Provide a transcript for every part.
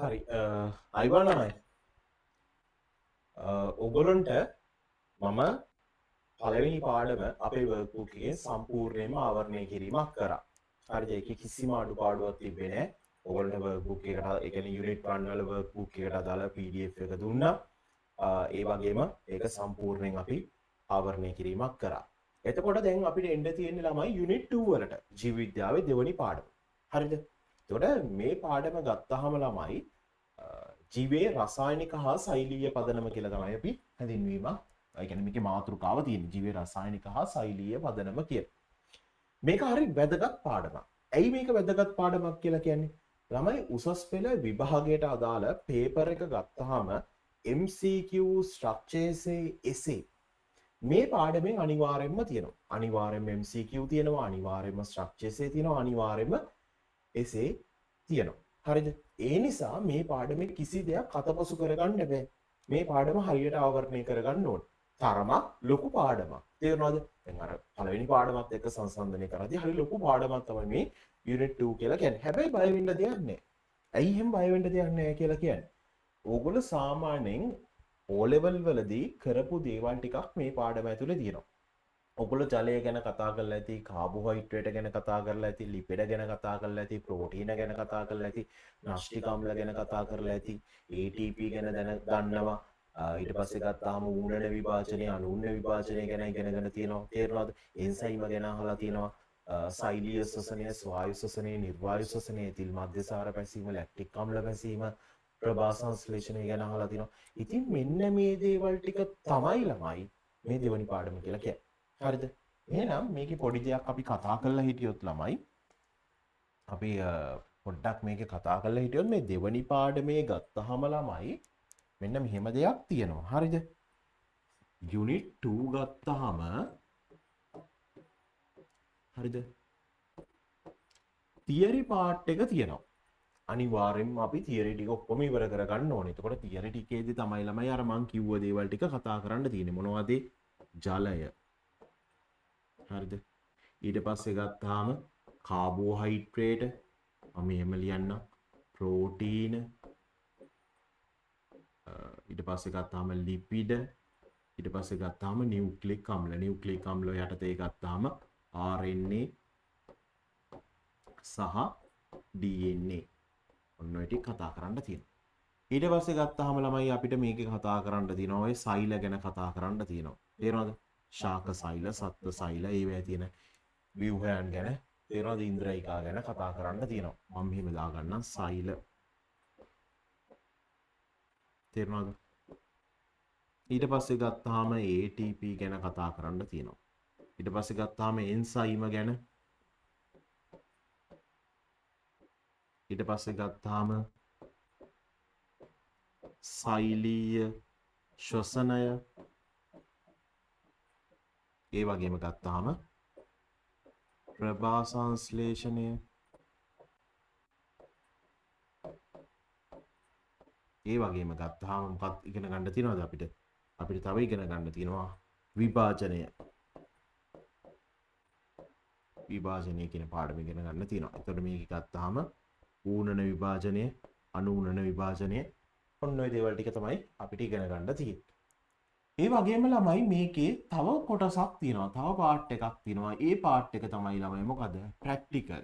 හරි අයිබෝන් ළමයි ඔගොල්ලන්ට මම පළවෙනි පාඩම අපේ වර්ක්බුක් එකේ සම්පූර්ණයෙන්ම ආවරණය කිරීමක් කරා. හරිද? ඒකේ කිසිම අඩුපාඩුවක් තිබ්බේ නැහැ. ඔයගොල්ලන්ට වර්ක්බුක් එකට ඒ කියන්නේ යුනිට් 1 වල වර්ක්බුක් එකට අදාළ PDF එක දුන්නා. ඒ වගේම ඒක සම්පූර්ණයෙන් අපි ආවරණය කිරීමක් කරා. එතකොට දැන් අපිට එන්න තියෙන්නේ ළමයි යුනිට් 2 වලට ජීව විද්‍යාවේ දෙවෙනි පාඩම. හරිද? එතකොට මේ පාඩම ගත්තාම ළමයි ජීවයේ රසායනික හා සෛලීය පදනම කියලා තමයි අපි හැඳින්වීමක්. ඒ කියන්නේ මේකේ මාතෘකාව තියෙන ජීවයේ රසායනික හා සෛලීය පදනම කියලා. මේක හරි වැදගත් පාඩමක්. ඇයි මේක වැදගත් පාඩමක් කියලා කියන්නේ? ළමයි උසස් පෙළ විභාගයට අදාළ පේපර් එක ගත්තාම MCQ structures essay මේ පාඩමෙන් අනිවාර්යෙන්ම තියෙනවා. අනිවාර්යෙන්ම MCQ තියෙනවා, අනිවාර්යෙන්ම structures තියෙනවා, අනිවාර්යෙන්ම essay තියෙනවා. හරිද? ඒ නිසා මේ පාඩමේ කිසි දෙයක් අතපසු කරගන්න බෑ. මේ පාඩම හරියට ආවරණය කරගන්න ඕන. තරමක් ලොකු පාඩමක්. තේරුණාද? දැන් අර පළවෙනි පාඩමත් එක්ක සංසන්දනය කරද්දී හරි ලොකු පාඩමක් තමයි මේ යුනිට් 2 කියලා කියන්නේ. හැබැයි බය වෙන්න දෙයක් නැහැ. ඇයි එහෙම බය වෙන්න දෙයක් නැහැ කියලා කියන්නේ? ඕගොල්ලෝ සාමාන්‍යයෙන් O level වලදී කරපු දේවල් ටිකක් මේ පාඩම ඇතුලේ තියෙනවා. ඔගොල්ලෝ ජලය ගැන කතා කරලා ඇති, කාබෝහයිඩ්‍රේට් ගැන කතා කරලා ඇති, ලිපිඩ ගැන කතා කරලා ඇති, ප්‍රෝටීන ගැන කතා කරලා ඇති, නාෂ්ටික අම්ල ගැන කතා කරලා ඇති, ATP ගැන දන්නවා. ඊට පස්සේ ගත්තාම ඌණන විභාජනය, අනූර්ණ විභාජනය ගැන ඉගෙනගෙන තියෙනවා. තේරුණාද? එන්සයිම ගැන අහලා තියෙනවා. සෛලීය ශ්වසනය, ස්වායු ශ්වසනය, නිර්වායු ශ්වසනය, තිල් මධ්‍යසාර පැසීම, ලැක්ටික් අම්ල පැසීම, ප්‍රභා සංශ්ලේෂණය ගැන අහලා තියෙනවා. ඉතින් මෙන්න මේ දේවල් ටික තමයි ළමයි මේ දෙවනි පාඩම කියලා කියන්නේ. හරිද? එහෙනම් මේකේ පොඩි දෙයක් අපි කතා කරලා හිටියොත් ළමයි අපි පොඩ්ඩක් මේකේ කතා කරලා හිටියොත් මේ දෙවනි පාඩමේ ගත්තාම ළමයි මෙන්න මෙහෙම දෙයක් තියෙනවා. හරිද? යුනිට් 2 ගත්තාම හරිද? තියරි පාර්ට් එක තියෙනවා. අනිවාර්යෙන්ම අපි තියරි ටික ඔක්කොම ඉවර කරගන්න ඕනේ. එතකොට තියරි ටිකේදී තමයි ළමයි අර මං කිව්ව දේවල් ටික කතා කරන්න තියෙන්නේ. මොනවද? ජලය. හරිද? ඊට පස්සේ ගත්තාම කාබෝහයිඩ්‍රේට් මම එහෙම ලියන්නම්, ප්‍රෝටීන, ඊට පස්සේ ගත්තාම ලිපිඩ, ඊට පස්සේ ගත්තාම නියුක්ලික් අම්ල. නියුක්ලික් අම්ල යටතේ ගත්තාම RNA සහ DNA. ඔන්න ඔය ටික කතා කරන්න තියෙනවා. ඊට පස්සේ ගත්තාම ළමයි අපිට මේකේ කතා කරන්න තියෙනවා ඔය සෛල ගැන කතා කරන්න තියෙනවා. තේරෙනවද? ශාක සෛල, සත්ත්ව සෛල, ඒවැය තියෙන ව්‍යුහයන් ගැන, තේරෙනවද? ඉන්ද්‍රයිකා ගැන කතා කරන්න තියෙනවා. මම මෙහෙම දාගන්නම් සෛල. තේරෙනවද? ඊට පස්සේ ගත්තාම ATP ගැන කතා කරන්න තියෙනවා. ඊට පස්සේ ගත්තාම එන්සයිම ගැන. ඊට පස්සේ ගත්තාම සෛලීය ශ්වසනය, ඒ වගේම ගත්තාම ප්‍රභා සංශ්ලේෂණය, ඒ වගේම ගත්තාම මොකක්ද ඉගෙන ගන්න තියෙනවද අපිට? අපිට තව ඉගෙන ගන්න තියෙනවා විභාජනය. විභාජනය කියන පාඩම ඉගෙන ගන්න තියෙනවා. එතකොට මේක ගත්තාම ඌණන විභාජනය, අනූණන විභාජනය, ඔන්න ඔය දේවල් ටික තමයි අපිට ඉගෙන ගන්න තියෙන්නේ. ඒ වගේම ළමයි මේකේ තව කොටසක් තියෙනවා. තව පාර්ට් එකක් තියෙනවා. ඒ පාර්ට් එක තමයි ළමයි මොකද? ප්‍රැක්ටිකල්.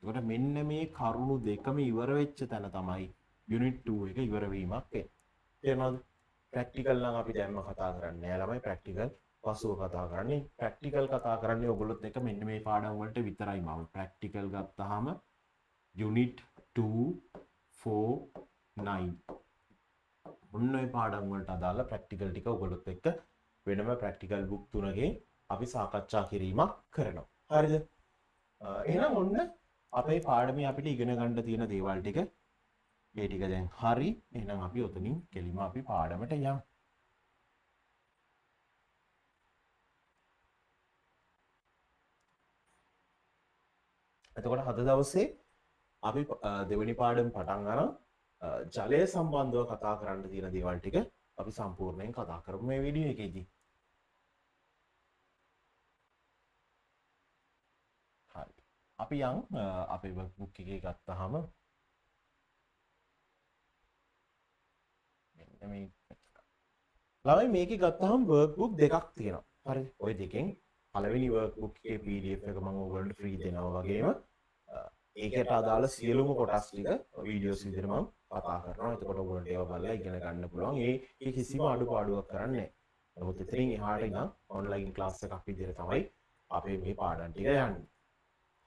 එතකොට මෙන්න මේ කරුණු දෙකම ඉවර වෙච්ච තැන තමයි යුනිට් 2 එක ඉවර වීමක් වෙන්නේ. තේරෙනවද? ප්‍රැක්ටිකල් නම් අපි දැන්ම කතා කරන්නේ නෑ ළමයි. ප්‍රැක්ටිකල් පසුව කතා කරන්නේ. ප්‍රැක්ටිකල් කතා කරන්නේ ඔයගොල්ලොත් එක්ක මෙන්න මේ පාඩම් වලට විතරයි මම. ප්‍රැක්ටිකල් ගත්තාම යුනිට් 2 4 9 ඔන්න ඔය පාඩම් වලට අදාළ ප්‍රැක්ටිකල් ටික ඔයගොල්ලොත් එක්ක වෙනම ප්‍රැක්ටිකල් බුක් 3කින් අපි සාකච්ඡා කිරීමක් කරනවා. හරිද? එහෙනම් ඔන්න අපේ පාඩමේ අපිට ඉගෙන ගන්න තියෙන දේවල් ටික මේ ටික දැන් හරි. එහෙනම් අපි ඔතනින් කෙලිම අපි පාඩමට යමු. එතකොට අද දවසේ අපි දෙවෙනි පාඩම පටන් අරන් ජලය සම්බන්ධව කතා කරන්න තියෙන දේවල් ටික අපි සම්පූර්ණයෙන් කතා කරමු මේ වීඩියෝ එකේදී. හරි. අපි යන් අපේ වර්ක්බුක් එකේ ගත්තාම ළමයි මේකේ ගත්තාම workbook දෙකක් තියෙනවා. හරිද? ওই දෙකෙන් පළවෙනි workbook එකේ PDF එක මම ඔයගොල්ලන්ට free දෙනවා වගේම ඒකට අදාළ සියලුම කොටස් ටික වීඩියෝස් විදිහට මම කතා කරනවා. එතකොට ඔයගොල්ලන්ට ඒවා බලලා ඉගෙන ගන්න පුළුවන්. ඒ කිසිම අඩුපාඩුවක් කරන්නේ නැහැ. නමුත් එතනින් එහාට ඉඳන් ඔන්ලයින් ක්ලාස් එකක් විදිහට තමයි අපේ මේ පාඩම් ටික යන්නේ.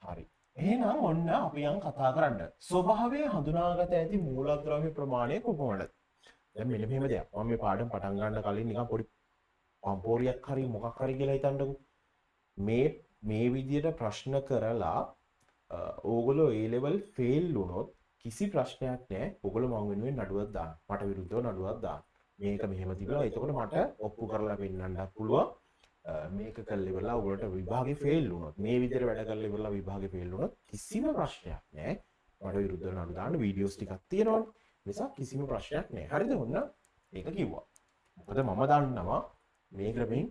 හරි. එහෙනම් ඔන්න අපි යන් කතා කරන්න. ස්වභාවය හඳුනාගත ඇති මූලද්‍රව්‍ය ප්‍රමාණය කොපමණද? දැන් මෙන්න මෙහෙම දෙයක්. මම මේ පාඩම් පටන් ගන්න කලින් නිකන් පොඩි පම්පෝරියක් හරි මොකක් හරි කියලා හිතන්නකෝ. මේ විදිහට ප්‍රශ්න කරලා ඕගොල්ලෝ A level fail වුණොත් කිසි ප්‍රශ්නයක් නැහැ. ඕගොල්ලෝ මම වෙනුවෙන් නඩුවක් දාන්න. මට විරුද්ධව නඩුවක් දාන්න. මේක මෙහෙම තිබුණා. එතකොට මට ඔප්පු කරලා පෙන්නන්නත් පුළුවන්. මේක කළ ඉවරලා ඔයගොල්ලන්ට විභාගේ ෆේල් වුණොත් මේ විදිහට වැඩ කරලා ඉවරලා විභාගේ ෆේල් වුණොත් කිසිම ප්‍රශ්නයක් නැහැ. මට විරුද්ධව නඩු දාන්න වීඩියෝස් ටිකක් තියෙනවනේ. නිසා කිසිම ප්‍රශ්නයක් නැහැ. හරිද? ඔන්න ඒක කිව්වා. මොකද මම දන්නවා මේ ක්‍රමෙන්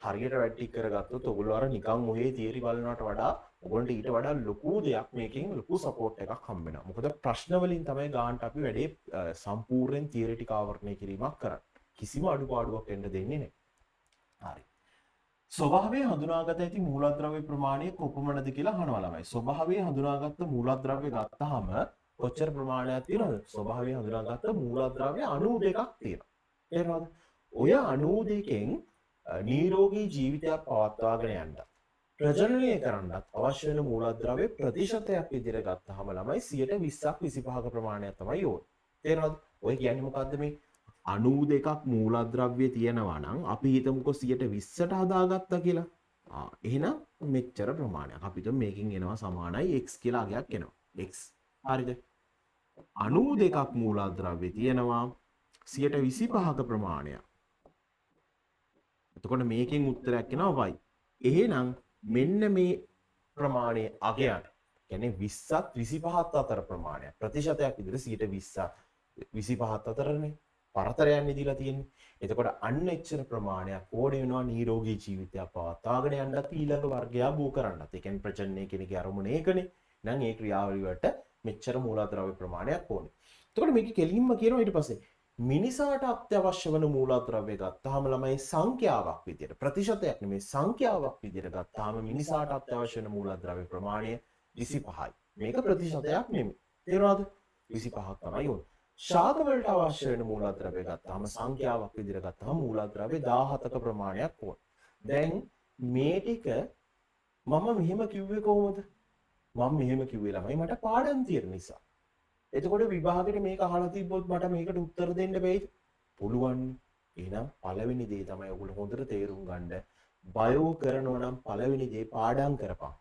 හරියට වැඩි කරගත්තොත් ඔයගොල්ලෝ අර නිකන් ඔහේ තියරි බලනවට වඩා ඔයගොල්ලන්ට ඊට වඩා ලොකු දෙයක් මේකෙන් ලොකු සපෝට් එකක් හම්බ වෙනවා. මොකද ප්‍රශ්න වලින් තමයි ගානට අපි වැඩේ සම්පූර්ණයෙන් තියරිටික ආවරණය කිරීමක් කරන්නේ. කිසිම අඩුපාඩුවක් වෙන්න දෙන්නේ නැහැ. හරි. ස්වභාවය හඳුනාගත ඇති මූලද්‍රව්‍ය ප්‍රමාණය කොපමණද කියලා අහනවා ළමයි. ස්වභාවය හඳුනාගත්ත මූලද්‍රව්‍ය ගත්තාම කොච්චර ප්‍රමාණයක් තියෙනවද? ස්වභාවය හඳුනාගත්ත මූලද්‍රව්‍ය 92ක් තියෙනවා. තේරෙනවද? ඔය 92කින් නිරෝගී ජීවිතයක් පවත්වාගෙන යන්න ප්‍රජනනය කරන්නත් අවශ්‍ය වෙන මූලද්‍රව්‍ය ප්‍රතිශතයක් විදිහට ගත්තාම ළමයි 20ක් 25ක ප්‍රමාණයක් තමයි ඕනේ. තේරෙනවද? ඔය කියන්නේ මොකද්ද මේ 92ක් මූලද්‍රව්‍ය තියෙනවා නම් අපි හිතමුකෝ 120ට හදාගත්තා කියලා. එහෙනම් මෙච්චර ප්‍රමාණයක්. අපි හිතමු මේකෙන් එනවා සමානයි x කියලා අගයක් එනවා. x. හරිද? 92ක් මූලද්‍රව්‍ය තියෙනවා 125ක ප්‍රමාණයක්. එතකොට මේකෙන් උත්තරයක් එනවා y. එහෙනම් මෙන්න මේ ප්‍රමාණයේ අගයන් කියන්නේ 20ත් 25ත් අතර ප්‍රමාණයක්. ප්‍රතිශතයක් විදිහට 120ක් 25ත් අතරනේ. පරතරයන් දීලා තියෙන්නේ. එතකොට අන්න එච්චර ප්‍රමාණයක් ඕනේ වෙනවා නිරෝගී ජීවිතයක් පවත්වාගෙන යන්නත් ඊළඟ වර්ගය බෝ කරන්නත්. ඒ කියන්නේ ප්‍රජනනය කෙනෙක්ගේ අරමුණ ඒකනේ. නම් ඒ ක්‍රියාවලිය වලට මෙච්චර මූලද්‍රව්‍ය ප්‍රමාණයක් ඕනේ. එතකොට මේක කෙලින්ම කියනවා ඊට පස්සේ මිනිසාට අත්‍යවශ්‍ය වන මූලද්‍රව්‍ය ගත්තාම ළමයි සංඛ්‍යාවක් විදියට ප්‍රතිශතයක් නෙමෙයි සංඛ්‍යාවක් විදියට ගත්තාම මිනිසාට අත්‍යවශ්‍ය වෙන මූලද්‍රව්‍ය ප්‍රමාණය 25යි. මේක ප්‍රතිශතයක් නෙමෙයි. තේරුණාද? 25ක් තමයි ඕනේ. ශාක වලට අවශ්‍ය වෙන මූලද්‍රව්‍ය ගත්තාම සංඛ්‍යාවක් විදිහට ගත්තාම මූලද්‍රව්‍ය 17ක ප්‍රමාණයක් ඕන. දැන් මේ ටික මම මෙහෙම කිව්වේ කොහොමද? මම මෙහෙම කිව්වේ ළමයි මට පාඩම් තියෙන නිසා. එතකොට විභාගෙට මේක අහලා තිබ්බොත් මට මේකට උත්තර දෙන්න බැයිද? පුළුවන්. එහෙනම් පළවෙනි දේ තමයි ඔයගොල්ලෝ හොඳට තේරුම් ගන්න. බයෝ කරනවා නම් පළවෙනි දේ පාඩම් කරපන්.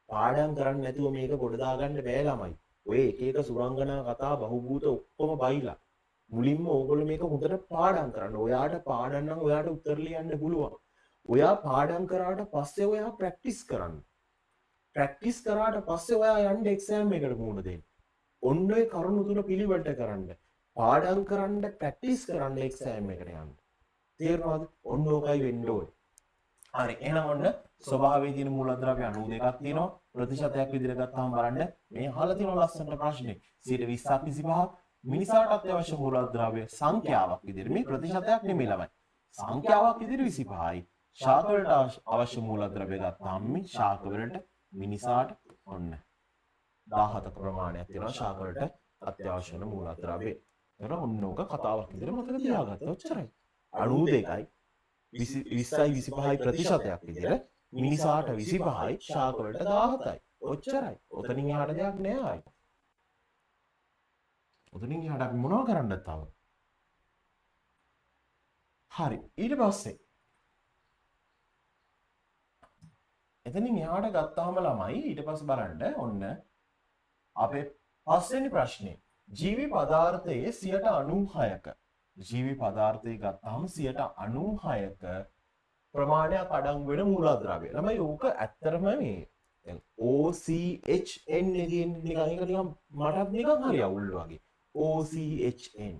පාඩම් කරන්නේ නැතුව මේක ගොඩ දාගන්න බෑ ළමයි. ඔය එක එක සුරංගනා කතා බහුභූත ඔක්කොම බයිලා. මුලින්ම ඕගොල්ලෝ මේක හොඳට පාඩම් කරන්න. ඔයාට පාඩම් නම් ඔයාට උත්තර ලියන්න පුළුවන්. ඔයා පාඩම් කරාට පස්සේ ඔයා ප්‍රැක්ටිස් කරන්න. ප්‍රැක්ටිස් කරාට පස්සේ ඔයා යන්න එක්සෑම් එකට මුහුණ දෙන්න. ඔන්න ඔය කරුණු තුන පිළිවෙලට කරන්න. පාඩම් කරන්න ප්‍රැක්ටිස් කරන්න එක්සෑම් එකට යන්න. තේරුණාද? ඔන්න ඕකයි වෙන්න ඕනේ. හරි එහෙනම් ඔන්න ස්වභාවයේ තියෙන මූලද්‍රව්‍ය 92ක් තියෙනවා. ප්‍රතිශතයක් විදිහට ගත්තාම බලන්න මේ අහලා තියෙන ලස්සනට ප්‍රශ්නේ 120ක් 25ක් මිනිසාට අත්‍යවශ්‍ය මූලද්‍රව්‍ය සංඛ්‍යාවක් විදිහට මේ ප්‍රතිශතයක් නෙමෙයි ළමයි. සංඛ්‍යාවක් විදිහට 25යි. ශාක වලට අවශ්‍ය මූලද්‍රව්‍ය ගත්තාම මේ ශාක වලට මිනිසාට ඔන්න 17ක ප්‍රමාණයක් තියෙනවා ශාක වලට අත්‍යවශ්‍ය වෙන මූලද්‍රව්‍ය. ඒක ඔන්න ඕක කතාවක් විදිහට මතක තියාගත්තා. ඔච්චරයි. 92යි 20යි 25යි ප්‍රතිශතයක් විදිහට මිනිසාට 25යි ශාක වලට 17යි. ඔච්චරයි. ඔතනින් එහාට දෙයක් නෑ ආයි. ඔතනින් එහාට අපි මොනව කරන්නද තව? හරි. ඊට පස්සේ එතනින් එහාට ගත්තාම ළමයි ඊට පස්සේ බලන්න ඔන්න අපේ පස්වෙනි ප්‍රශ්නේ ජීවි පදාර්ථයේ 96ක ජීවි පදාර්ථය ගත්තාම 96ක ප්‍රමාණයක් අඩංගු වෙන මූලද්‍රව්‍ය. ළමයි ඕක ඇත්තටම මේ දැන් OCHN එකෙන් නිකන් ඒක නිකන් මටත් නිකන් හරි අවුල් වගේ. OCHN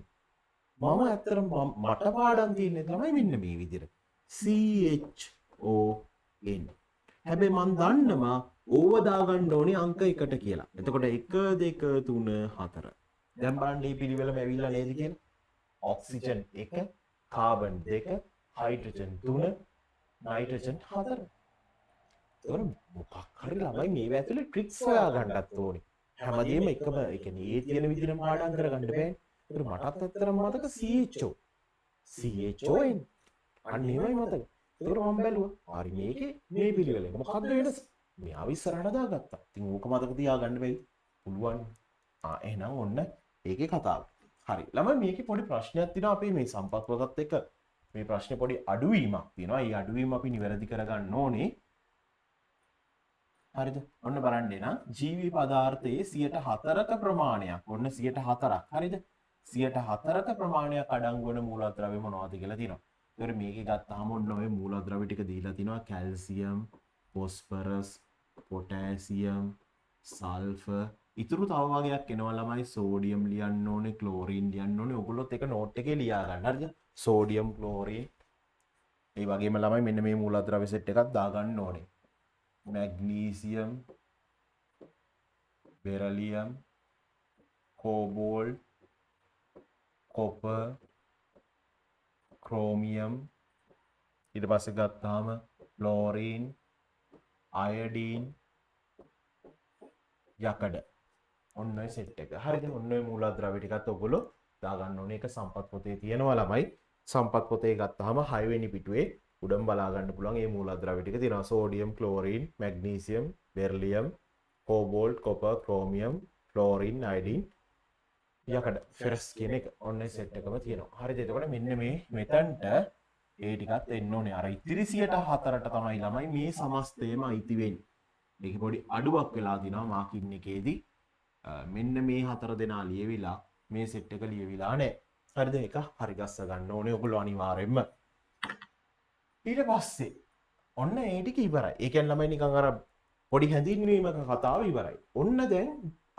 මම ඇත්තටම මට පාඩම් තියෙන්නේ තමයි මෙන්න මේ විදිහට. CHON. හැබැයි මම දන්නවා ඕව දාගන්න ඕනේ අංක 1ට කියලා. එතකොට 1 2 3 4. දැන් බලන්න මේ පිළිවෙලම ඇවිල්ලා නේද කියලා. Oxygen 1, carbon 2, hydrogen 3, nitrogen 4. එතකොට මොකක් හරි ළමයි මේවා ඇතුලේ ට්‍රික්ස් හොයා ගන්නත් ඕනේ. හැමදේම එකම ඒ කියන්නේ ඒ තියෙන විදිහට පාඩම් කරගන්න බෑනේ. ඒකට මටත් ඇත්තටම මතක CHON අන්න ඒවයි මතක. ඒකට මම බැලුවා. හරි මේකේ මේ පිළිවෙල. මොකද්ද වෙනස? මෙයාව ඉස්සරහට දාගත්තා. ඉතින් ඕක මතක තියාගන්න බැයි. පුළුවන්. එහෙනම් ඔන්න ඒකේ කතාව. හරි. ළමයි මේකේ පොඩි ප්‍රශ්නයක් තියෙනවා අපේ මේ සම්පත්වකත් එක්ක. මේ ප්‍රශ්නේ පොඩි අඩුවීමක් තියෙනවා. ඒ අඩුවීම අපි නිවැරදි කරගන්න ඕනේ. හරිද? ඔන්න බලන්න එන ජීවි පදාර්ථයේ 4%ක ප්‍රමාණයක්. ඔන්න 4%ක්. හරිද? 4%ක ප්‍රමාණයක් අඩංගු වන මූලද්‍රව්‍ය මොනවද කියලා තියෙනවා. ඒතකොට මේකේ ගත්තාම ඔන්න ඔය මූලද්‍රව්‍ය ටික දීලා තිනවා කැල්සියම්, ෆොස්ෆරස්, පොටෑසියම්, සල්ෆර්. ඉතුරු තව වගේක් එනවා ළමයි සෝඩියම් ලියන්න ඕනේ, ක්ලෝරින් ලියන්න ඕනේ. ඔයගොල්ලොත් එක නෝට් එකේ ලියා ගන්න. හරිද? Sodium, chlorine. ඒ වගේම ළමයි මෙන්න මේ මූලද්‍රව්‍ය සෙට් එකක් දාගන්න ඕනේ. Magnesium, beryllium, cobalt, copper, chromium. ඊට පස්සේ ගත්තාම ෆ්ලෝරින්, අයඩීන්, යකඩ. ඔන්න ඔය සෙට් එක. හරිද? ඔන්න ඔය මූලද්‍රව්‍ය ටිකත් ඔයගොල්ලෝ දාගන්න ඕනේ. ඒක සම්පත් පොතේ තියෙනවා ළමයි. සම්පත් පොතේ ගත්තාම 6 වෙනි පිටුවේ උඩම බලා ගන්න පුළුවන් මේ මූලද්‍රව්‍ය ටික තියෙනවා. Sodium, chlorine, magnesium, beryllium, cobalt, copper, chromium, fluorine, iodine, යකඩ, ෆෙරස් කියන එක. ඔන්න සෙට් එකම තියෙනවා. හරිද? එතකොට මෙන්න මේ මෙතනට ඒ ටිකත් එන්න ඕනේ. අර ඉතිරි 4%ට තමයි ළමයි මේ සමස්තයම අයිති වෙන්නේ. මේක පොඩි අඩුවක් වෙලා තිනවා මාකින් එකේදී. මෙන්න මේ 4 දෙනා ලියවිලා මේ සෙට් එක ලියවිලා නැහැ. හරිද? ඒක හරි ගස්ස ගන්න ඕනේ ඔයගොල්ලෝ අනිවාර්යෙන්ම. ඊට පස්සේ ඔන්න ඒ ටික ඉවරයි. ඒ කියන්නේ ළමයි නිකන් අර පොඩි හැඳින්වීමක කතාව ඉවරයි. ඔන්න දැන්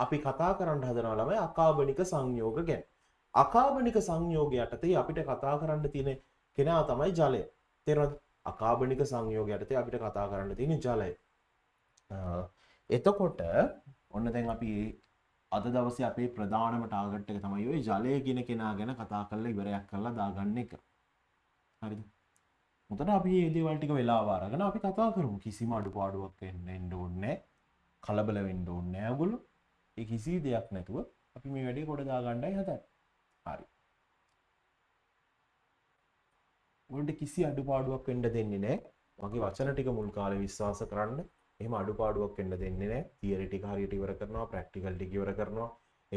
අපි කතා කරන්න හදනවා ළමයි අකාබනික සංයෝග ගැන. අකාබනික සංයෝග යටතේ අපිට කතා කරන්න තියෙන කෙනා තමයි ජලය. තේරෙනවද? අකාබනික සංයෝග යටතේ අපිට කතා කරන්න තියෙන ජලය. එතකොට ඔන්න දැන් අපි අද දවසේ අපේ ප්‍රධානම ටාගට් එක තමයි ওই ජලය කියන කෙනා ගැන කතා කරලා ඉවරයක් කරලා දාගන්න එක. හරිද? මුතන අපි මේ දේවල් ටික වෙලාව අරගෙන අපි කතා කරමු. කිසිම අඩුපාඩුවක් වෙන්න ඕනේ නැහැ. කලබල වෙන්න ඕනේ නැහැ ඔයගොල්ලෝ. ඒ කිසි දෙයක් නැතුව අපි මේ වැඩේ කොට දාගන්නයි හදන්නේ. හරි. ඔයාලට කිසි අඩුපාඩුවක් වෙන්න දෙන්නේ නැහැ. මගේ වචන ටික මුල් කාලේ විශ්වාස කරන්න. එහෙම අඩුපාඩුවක් වෙන්න දෙන්නේ නැහැ. තියරි ටික හරියට ඉවර කරනවා, ප්‍රැක්ටිකල් ටික ඉවර කරනවා,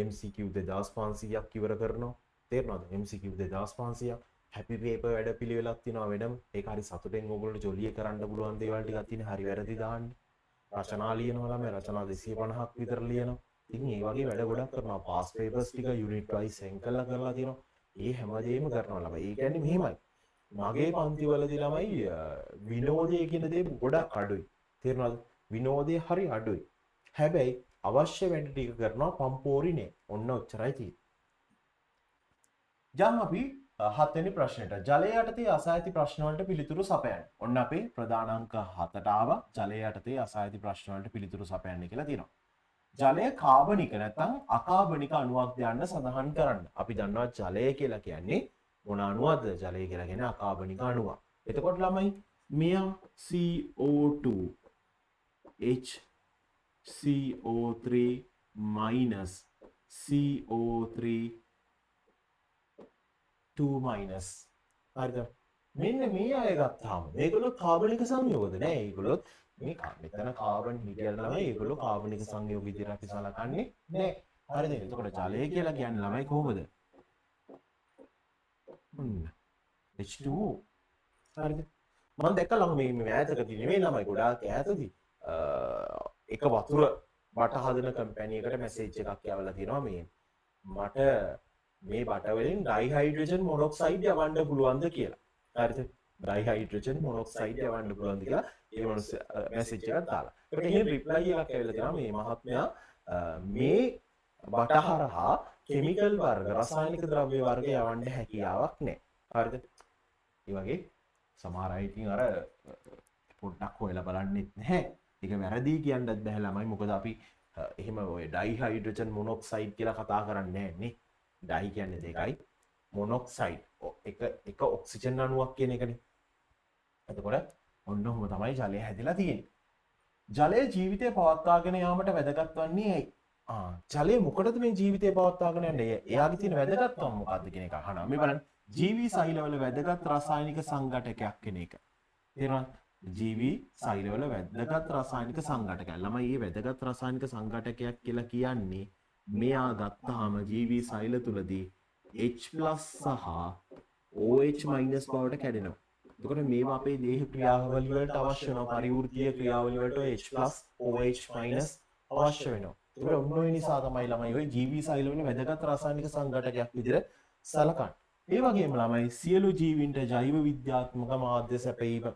MCQ 2500ක් ඉවර කරනවා. තේරෙනවද? MCQ 2500ක්. හැපි පේපර් වැඩ පිළිවෙලක් තියෙනවා වෙනම. ඒක හරි සතුටෙන් ඕගොල්ලෝ ජොලිය කරන්න පුළුවන් දේවල් ටිකක් තියෙන. හරි වැරදි දාන්න. රචනා ලියනවා ළමයි. රචනා 250ක් විතර ලියනවා. ඉතින් ඒ වගේ වැඩ ගොඩක් කරනවා. පාස් පේපර්ස් ටික යුනිට් වයිස් සෙන් කරලා තියෙනවා. ඒ හැමදේම කරනවා ළමයි. ඒ කියන්නේ මෙහෙමයි. මගේ පන්තිවලදී ළමයි විනෝදය කියන දේ ගොඩක් අඩුයි. තේරෙනවද? විනෝදය හරි අඩුයි. හැබැයි අවශ්‍ය වැඩ ටික කරනවා පම්පෝරි නේ. ඔන්න ඔච්චරයි තියෙන්නේ. දැන් අපි 7 වෙනි ප්‍රශ්නෙට ජලය යටතේ අසායිති ප්‍රශ්න වලට පිළිතුරු සපයන්න. ඔන්න අපේ ප්‍රධාන අංක 7ට ආවා. ජලය යටතේ අසායිති ප්‍රශ්න වලට පිළිතුරු සපයන්න කියලා තියෙනවා. ජලය කාබනික නැත්නම් අකාබනික අණුවක්ද යන්න සඳහන් කරන්න. අපි දන්නවා ජලය කියලා කියන්නේ මොන අණුවක්ද? ජලය කියලා කියන්නේ අකාබනික අණුවක්. එතකොට ළමයි මෙයා CO2 HCO3 minus CO3 2 හරිද? මෙන්න මේ අය ගත්තාම මේගොල්ලෝ කාබනික සංයෝගද නෑ. ඒගොල්ලොත් මේ මෙතන කාබන් හිටියලා ළමයි ඒගොල්ලෝ කාබනික සංයෝග විදිහට අපි සලකන්නේ නෑ. හරිද? එතකොට ජලය කියලා කියන්නේ ළමයි කොහොමද? H2O. හරිද? මම දැක්කා ළම මේ ඈතකදී නෙමෙයි ළමයි ගොඩාක් ඈතදී එක වතුර බට හදන කම්පැනි එකට මැසේජ් එකක් යවලා තියෙනවා මේ මට මේ බට වලින් ඩයිහයිඩ්‍රජන් මොනොක්සයිඩ් යවන්න පුළුවන්ද කියලා. හරිද? ඩයිහයිඩ්‍රජන් මොනොක්සයිඩ් යවන්න පුළුවන්ද කියලා ඒ මොනස මැසේජ් එකක් දාලා. ඒකට එහෙම රිප්ලයි එකක් ඇවිල්ලා තියෙනවා මේ මහත්මයා මේ බට හරහා කෙමිකල් වර්ග රසායනික ද්‍රව්‍ය වර්ග යවන්න හැකියාවක් නැහැ. හරිද? ඒ වගේ සමහර අය ඉතින් අර පොඩ්ඩක් හොයලා බලන්නෙත් නැහැ. ඒක වැරදි කියන්නත් බෑ ළමයි. මොකද අපි එහෙම ඔය ඩයිහයිඩ්‍රජන් මොනොක්සයිඩ් කියලා කතා කරන්නේ නැහැ නේ. ඩයි කියන්නේ දෙකයි මොනොක්සයිඩ් එක ඔක්සිජන් අණුවක් කියන එකනේ. එතකොට ඔන්න ඔහොම තමයි ජලය හැදිලා තියෙන්නේ. ජලය ජීවිතය පවත්වාගෙන යාමට වැදගත් වන්නේ ඇයි? ජලය මොකටද මේ ජීවිතය පවත්වාගෙන යන්නේ? එයාගේ තියෙන වැදගත්කම මොකක්ද කියන එක අහනවා. මේ බලන්න ජීවී සෛලවල වැදගත් රසායනික සංඝටකයක් කියන එක. තේරෙනවද? ජීවී සෛලවල වැදගත් රසායනික සංඝටකයක්. ළමයි මේ වැදගත් රසායනික සංඝටකයක් කියලා කියන්නේ මෙයා ගත්තාම ජීවී සෛල තුලදී H+ සහ OH- බවට කැඩෙනවා. එතකොට මේවා අපේ දේහ ක්‍රියාවලිය වලට අවශ්‍ය වෙනවා. පරිවෘත්තීය ක්‍රියාවලිය වලට H+ OH- අවශ්‍ය වෙනවා. ඒකට ඔන්න ඔය නිසා තමයි ළමයි ඔය ජීවී සෛලවල වැදගත් රසායනික සංඝටකයක් විදිහට සලකන්නේ. ඒ වගේම ළමයි සියලු ජීවීන්ට ජෛව විද්‍යාත්මක මාධ්‍ය සැපයීම.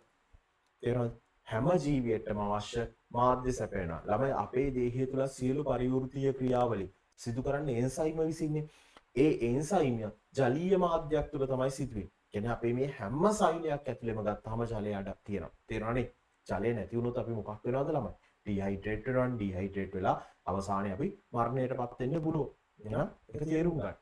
තේරෙනවද? හැම ජීවියෙටම අවශ්‍ය මාධ්‍ය සැපයනවා. ළමයි අපේ දේහය තුළ සියලු පරිවෘත්තීය ක්‍රියාවලිය සිදු කරන්නේ එන්සයිම විසින්නේ. ඒ එන්සයිම ජලීය මාධ්‍යයක් තුළ තමයි සිදුවෙන්නේ. කියන්නේ අපේ මේ හැම සෛලයක් ඇතුළෙම ගත්තාම ජලය අඩක් තියෙනවා. තේරෙනවනේ? ජලය නැති වුණොත් අපි මොකක් වෙනවද ළමයි? ඩිහයිඩ්‍රේට් වෙනවා. ඩිහයිඩ්‍රේට් වෙලා අවසානයේ අපි මරණයටපත් වෙන්න පුළුවන්. එහෙනම් ඒක තේරුම් ගන්න.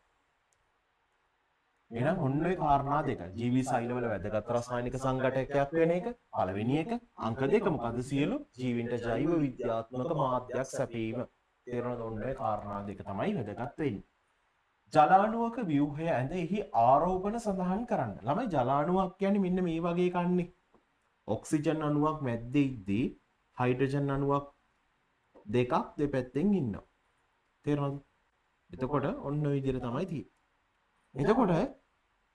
එහෙනම් ඔන්න ඔය කාරණා දෙක. ජීවී සෛලවල වැදගත් රසායනික සංඝටකයක් වෙන එක පළවෙනි එක. අංක දෙක මොකද? සියලු ජීවීන්ට ජෛව විද්‍යාත්මක මාධ්‍යයක් සැපීම. තේරෙනවද? ඔන්න ඔය කාරණා දෙක තමයි වැදගත් වෙන්නේ. ජලාණුවක ව්‍යුහය ඇඳ එහි ආරෝපණ සඳහන් කරන්න. ළමයි ජලාණුවක් කියන්නේ මෙන්න මේ වගේ කන්නේ. ඔක්සිජන් අණුවක් මැද්දේ ඉද්දී හයිඩ්‍රජන් අණුවක් දෙකක් දෙපැත්තෙන් ඉන්නවා. තේරෙනවද? එතකොට ඔන්න ඔය විදිහට තමයි තියෙන්නේ. එතකොට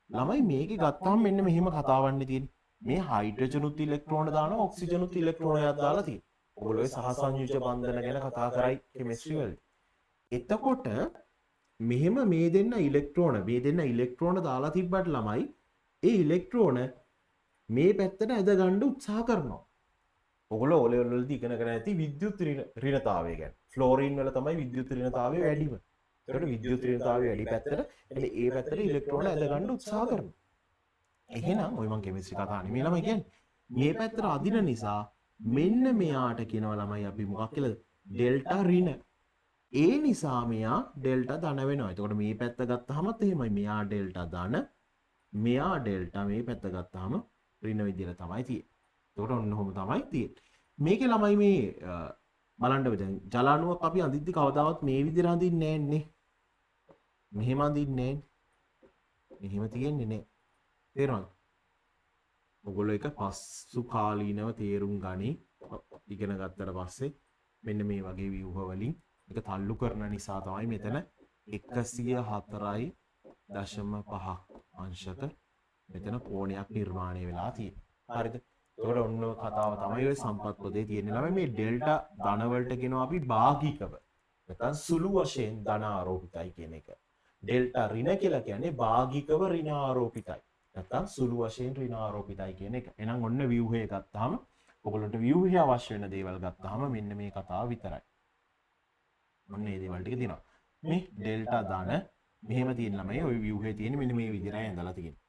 ළමයි මේකේ ගත්තාම මෙන්න මෙහෙම කතාවන්නේ තියෙන්නේ. මේ හයිඩ්‍රජනුත් ඉලෙක්ට්‍රෝන දානවා ඔක්සිජනුත් ඉලෙක්ට්‍රෝනයක් දාලා තියෙනවා. ඔයගොල්ලෝ සහසංයුජ බන්ධන ගැන කතා කරයි කෙමිස්ට්‍රි වලදී. එතකොට මෙහෙම මේ දෙන්න ඉලෙක්ට්‍රෝන දාලා තිබ්බට ළමයි ඒ ඉලෙක්ට්‍රෝන මේ පැත්තට ඇද ගන්න උත්සාහ කරනවා. ඔයගොල්ලෝ O level වලදී ඉගෙනගෙන ඇති විද්‍යුත් ඍණතාවය ගැන. ෆ්ලෝරින් වල තමයි විද්‍යුත් ඍණතාවය වැඩිම. ඒකට විද්‍යුත් ඍණතාවය වැඩි පැත්තට එන්නේ ඒ පැත්තට ඉලෙක්ට්‍රෝන ඇද ගන්න උත්සාහ කරනවා. එහෙනම් ඔය මම කෙමිස්ට්‍රි කතා නෙමෙයි ළමයි කියන්නේ. මේ පැත්තට අදින නිසා මෙන්න මෙයාට කියනවා ළමයි අපි මොකක් කියලාද? ඩෙල්ටා ඍණ. ඒ නිසා මෙයා ඩෙල්ටා ධන වෙනවා. එතකොට මේ පැත්ත ගත්තාමත් එහෙමයි. මෙයා ඩෙල්ටා ධන, මෙයා ඩෙල්ටා මේ පැත්ත ගත්තාම ඍණ විදියට තමයි තියෙන්නේ. එතකොට ඔන්න ඔහොම තමයි තියෙන්නේ. මේකේ ළමයි මේ බලන්න දැන් ජලාණුවක් අපි අඳිද්දි කවදාවත් මේ විදිහට අඳින්නේ නැන්නේ. මෙහෙම අඳින්නේ නැහැ. මෙහෙම තියෙන්නේ නැහැ. තේරුණාද? ඔයගොල්ලෝ එක පසු කාලීනව තේරුම් ගනි. ඉගෙන ගත්තට පස්සේ මෙන්න මේ වගේ ව්‍යුහ වලින් එක තල්ලු කරන නිසා තමයි මෙතන 104.5 අංශක මෙතන කෝණයක් නිර්මාණය වෙලා තියෙන්නේ. හරිද? ඒකට ඔන්න කතාව තමයි ඔය සම්පත් පොදේ තියෙන්නේ. ළමයි මේ ඩෙල්ටා ධන වලට කියනවා අපි භාගිකව. නැත්නම් සුළු වශයෙන් ධන ආරෝපිතයි කියන එක. ඩෙල්ටා ඍණ කියලා කියන්නේ භාගිකව ඍණ ආරෝපිතයි. නැත්නම් සුළු වශයෙන් ඍණ ආරෝපිතයි කියන එක. එහෙනම් ඔන්න ව්‍යුහය ගත්තාම ඔයගොල්ලන්ට ව්‍යුහය අවශ්‍ය වෙන දේවල් ගත්තාම මෙන්න මේ කතාව විතරයි. ඔන්න මේ දේවල් ටික තියෙනවා. මේ ඩෙල්ටා ධන මෙහෙම තියෙන ළමයි ওই ව්‍යුහයේ තියෙන මෙන්න මේ විදිහටයි ඇඳලා තියෙන්නේ.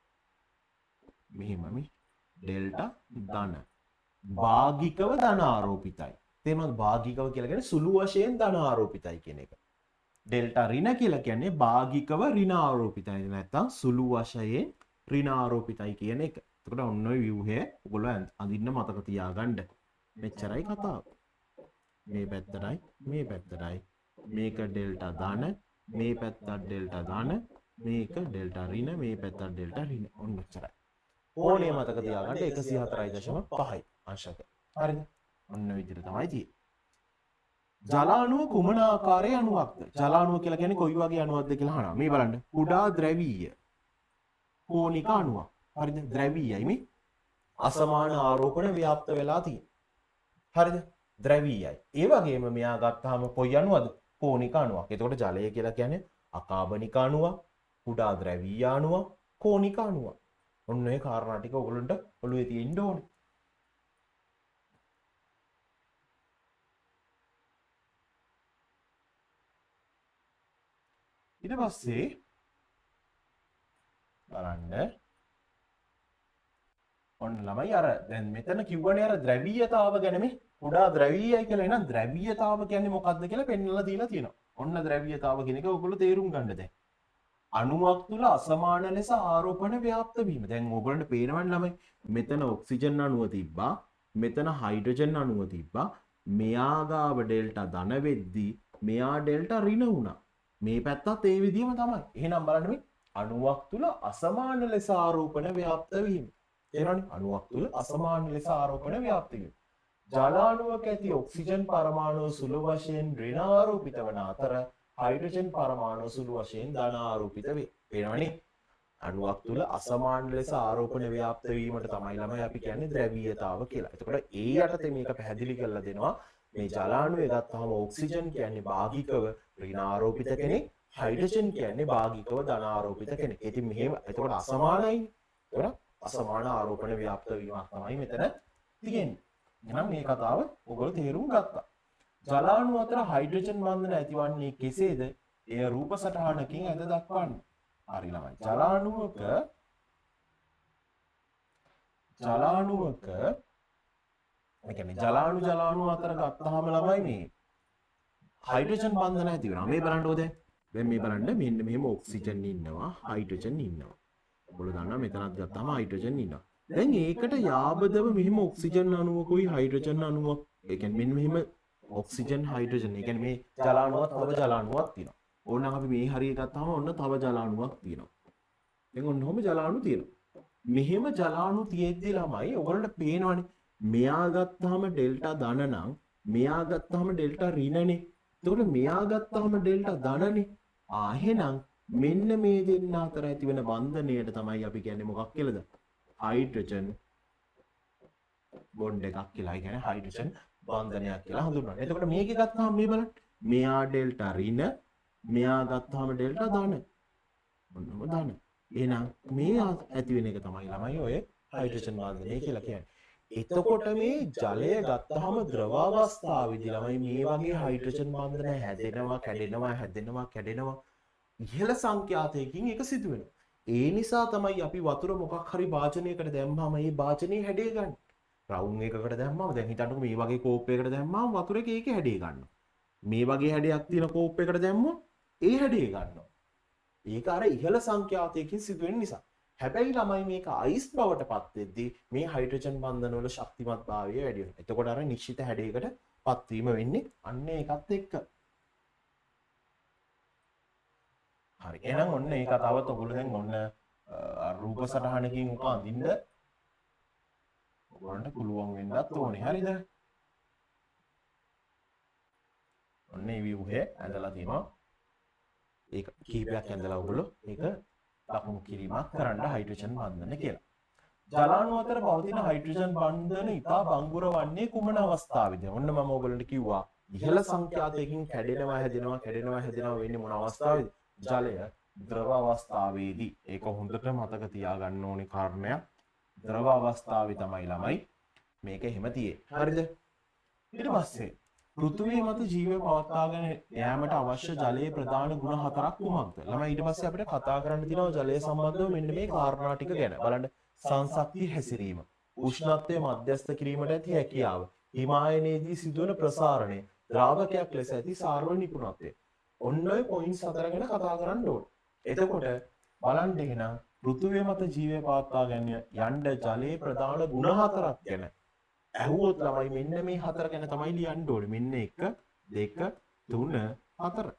මෙහෙම මේ ඩෙල්ටා ධන භාගිකව ධන ආරෝපිතයි. තේරුණාද? භාගිකව කියලා කියන්නේ සුළු වශයෙන් ධන ආරෝපිතයි කියන එක. ඩෙල්ටා ඍණ කියලා කියන්නේ භාගිකව ඍණ ආරෝපිතයි. නැත්නම් සුළු වශයෙන් ඍණ ආරෝපිතයි කියන එක. එතකොට ඔන්න ඔය ව්‍යුහය ඔයගොල්ලෝ අඳින්න මතක තියාගන්න. මෙච්චරයි කතාව. මේ පැත්තටයි මේ පැත්තටයි මේක ඩෙල්ටා ධන, මේ පැත්තට ඩෙල්ටා ධන, මේක ඩෙල්ටා ඍණ, මේ පැත්තට ඩෙල්ටා ඍණ. ඔන්න ඔච්චරයි. ඕනේ මතක තියාගන්න 104.5 අංශක. හරිද? ඔන්න ඔය විදිහට තමයි තියෙන්නේ. ජලාණුව කුමන ආකාරයේ අණුවක්ද? ජලාණුව කියලා කියන්නේ කොයි වගේ අණුවක්ද කියලා අහනවා. මේ බලන්න. කුඩා ද්‍රවීය කෝණික අණුවක්. හරිද? ද්‍රවීයයි මේ අසමාන ආරෝපණ ව්‍යාප්ත වෙලා තියෙන්නේ. හරිද? ද්‍රවීයයි. ඒ වගේම මෙයා ගත්තාම කොයි අණුවද? කෝණික අණුවක්. එතකොට ජලය කියලා කියන්නේ අකාබනික අණුවක්, කුඩා ද්‍රවීය අණුවක්, කෝණික අණුවක්. ඔන්න ඔය කාරණා ටික ඔයගොල්ලන්ට ඔළුවේ තියෙන්න ඕනේ. ඊට පස්සේ බලන්න ඔන්න ළමයි අර දැන් මෙතන කිව්වනේ අර ද්‍රවීයතාව ගැන මේ කුඩා ද්‍රවීයයි කියලා. එහෙනම් ද්‍රවීයතාව කියන්නේ මොකක්ද කියලා පෙන්වලා දීලා තියෙනවා. ඔන්න ද්‍රවීයතාව කියන එක ඔයගොල්ලෝ තේරුම් ගන්න දැන්. අණුවක් තුල අසමාන ලෙස ආරෝපණ ව්‍යාප්ත වීම. දැන් ඕගොල්ලන්ට පේනවනේ ළමයි මෙතන ඔක්සිජන් අණුව තිබ්බා, මෙතන හයිඩ්‍රජන් අණුව තිබ්බා. මෙයා ගාව ඩෙල්ටා ධන වෙද්දී මෙයා ඩෙල්ටා ඍණ වුණා. මේ පැත්තත් ඒ විදිහම තමයි. එහෙනම් බලන්න මේ අණුවක් තුල අසමාන ලෙස ආරෝපණ ව්‍යාප්ත වීම. තේරෙනවනේ? අණුවක් තුල අසමාන ලෙස ආරෝපණ ව්‍යාප්ත වීම. ජල අණුවක ඇති ඔක්සිජන් පරමාණු සුළු වශයෙන් ඍණ ආරෝපිත වන අතර හයිඩ්‍රජන් පරමාණු සුළු වශයෙන් ධන ආරෝපිත වේ. පේනවනේ? අණුවක් තුල අසමාන ලෙස ආරෝපණ ව්‍යාප්ත වීමට තමයි ළමයි අපි කියන්නේ ද්‍රවීයතාව කියලා. එතකොට ඒ යටතේ මේක පැහැදිලි කරලා දෙනවා. මේ ජල අණුවේ ගත්තාම ඔක්සිජන් කියන්නේ භාගිකව ඍණ ආරෝපිත කෙනෙක්, හයිඩ්‍රජන් කියන්නේ භාගිකව ධන ආරෝපිත කෙනෙක්. ඉතින් මෙහෙම එතකොට අසමානයි. එතකොට අසමාන ආරෝපණ ව්‍යාප්ත වීමක් තමයි මෙතන තියෙන්නේ. එහෙනම් මේ කතාව ඔයගොල්ලෝ තේරුම් ගත්තා. ජල අණු අතර හයිඩ්‍රජන් බන්ධන ඇතිවන්නේ කෙසේද? එය රූප සටහනකින් ඇද දක්වන්න. හරි ළමයි. ජල අණුවක ඒ කියන්නේ ජල අණු අතර ගත්තාම ළමයි මේ හයිඩ්‍රජන් බන්ධන ඇති වෙනවා. මේ බලන්නකෝ දැන්. දැන් මේ බලන්න මෙන්න මෙහෙම ඔක්සිජන් ඉන්නවා, හයිඩ්‍රජන් ඉන්නවා. ඔයගොල්ලෝ දන්නවා මෙතනත් ගත්තාම හයිඩ්‍රජන් ඉන්නවා. දැන් ඒකට යාබදව මෙහෙම ඔක්සිජන් අණුවකුයි හයිඩ්‍රජන් අණුවක් ඒ කියන්නේ මෙන්න මෙහෙම ඔක්සිජන් හයිඩ්‍රජන් ඒ කියන්නේ මේ ජල අණුවක් තව ජල අණුවක් තියෙනවා. ඕනනම් අපි මේ හරිය ගත්තාම ඔන්න තව ජල අණුවක් තියෙනවා. දැන් ඔන්න ඔහොම ජල අණු තියෙනවා. මෙහෙම ජල අණු තියෙද්දි ළමයි ඔයගොල්ලන්ට පේනවනේ මෙයා ගත්තාම ඩෙල්ටා ධන නම් මෙයා ගත්තාම ඩෙල්ටා ඍණනේ. එතකොට මෙයා ගත්තාම ඩෙල්ටා ධනනේ. එහෙනම් මෙන්න මේ දෙන්න අතර ඇති වෙන බන්ධනයට තමයි අපි කියන්නේ මොකක් කියලාද? හයිඩ්‍රජන් බොන්ඩ් එකක් කියලා. ඒ කියන්නේ හයිඩ්‍රජන් බන්ධනයක් කියලා හඳුන්වනවා. එතකොට මේකේ ගත්තාම මේ බලන්න. මෙයා ඩෙල්ටා ඍණ, මෙයා ගත්තාම ඩෙල්ටා ධන. මොනම ධන. එහෙනම් මේ ඇති වෙන එක තමයි ළමයි ඔය හයිඩ්‍රජන් බන්ධනය කියලා කියන්නේ. එතකොට මේ ජලය ගත්තාම ද්‍රව අවස්ථාවේදී ළමයි මේ වගේ හයිඩ්‍රජන් බන්ධන හැදෙනවා, කැඩෙනවා. ඉහළ සංඛ්‍යාතයකින් ඒක සිදු වෙනවා. ඒ නිසා තමයි අපි වතුර මොකක් හරි වාචනයකට දැම්මම මේ වාචනයේ හැඩය ගන්න. රවුම් එකකට දැම්මම දැන් හිතන්නකෝ මේ වගේ කෝප් එකකට දැම්මම වතුර එකේ හැඩය ගන්නවා. මේ වගේ හැඩයක් තියෙන කෝප් එකකට දැම්මොත් ඒ හැඩය ගන්නවා. ඒක අර ඉහළ සංඛ්‍යාතයකින් සිදු වෙන නිසා. හැබැයි ළමයි මේක අයිස් බවට පත් වෙද්දී මේ හයිඩ්‍රජන් බන්ධන වල ශක්තිමත්භාවය වැඩි වෙනවා. එතකොට අර නිශ්චිත හැඩයකට පත්වීම වෙන්නේ අන්න ඒකත් එක්ක. හරි. එහෙනම් ඔන්න ඒ කතාවත් ඔයගොල්ලෝ දැන් ඔන්න රූප සටහනකින් උක අඳින්න ඔයගොල්ලන්ට පුළුවන් වෙන්නත් ඕනේ. හරිද? ඔන්න මේ ව්‍යුහය ඇඳලා තියෙනවා. ඒක කීපයක් ඇඳලා ඔයගොල්ලෝ ඒක ලකුණු කිරීමක් කරන්න හයිඩ්‍රජන් බන්ධන කියලා. ජල අණු අතර පවතින හයිඩ්‍රජන් බන්ධන ඉතා බංගුර වන්නේ කුමන අවස්ථාවේද? ඔන්න මම ඔයගොල්ලන්ට කිව්වා ඉහළ සංඛ්‍යාතයකින් කැඩෙනවා වෙන්නේ මොන අවස්ථාවේද? ජලය ද්‍රව අවස්ථාවේදී. ඒක හොඳට මතක තියාගන්න ඕනේ කාරණයක්. ද්‍රව අවස්ථාවේ තමයි ළමයි මේක එහෙම තියෙන්නේ. හරිද? ඊට පස්සේ පෘථිවිය මත ජීවය පවත්වාගෙන යාමට අවශ්‍ය ජලයේ ප්‍රධාන ගුණ හතරක් කුමක්ද? ළමයි ඊට පස්සේ අපිට කතා කරන්න තියෙනවා ජලය සම්බන්ධව මෙන්න මේ කාරණා ටික ගැන. බලන්න සංසක්තිය හැසිරීම, උෂ්ණත්වය මධ්‍යස්ථ කිරීමට ඇති හැකියාව, හිමායනයේදී සිදුවන ප්‍රසාරණය, ද්‍රාවකයක් ලෙස ඇති සාර්ව නිපුණත්වය. ඔන්න ඔය පොයින්ට්ස් හතර ගැන කතා කරන්න ඕනේ. එතකොට බලන්න එහෙනම් පෘථිවිය මත ජීවය පවත්වාගෙන යන්න ජලයේ ප්‍රධාන ගුණ හතරක් ගැන ඇහුවොත් ළමයි මෙන්න මේ හතර ගැන තමයි ලියන්න ඕනේ. මෙන්න 1 2 3 4.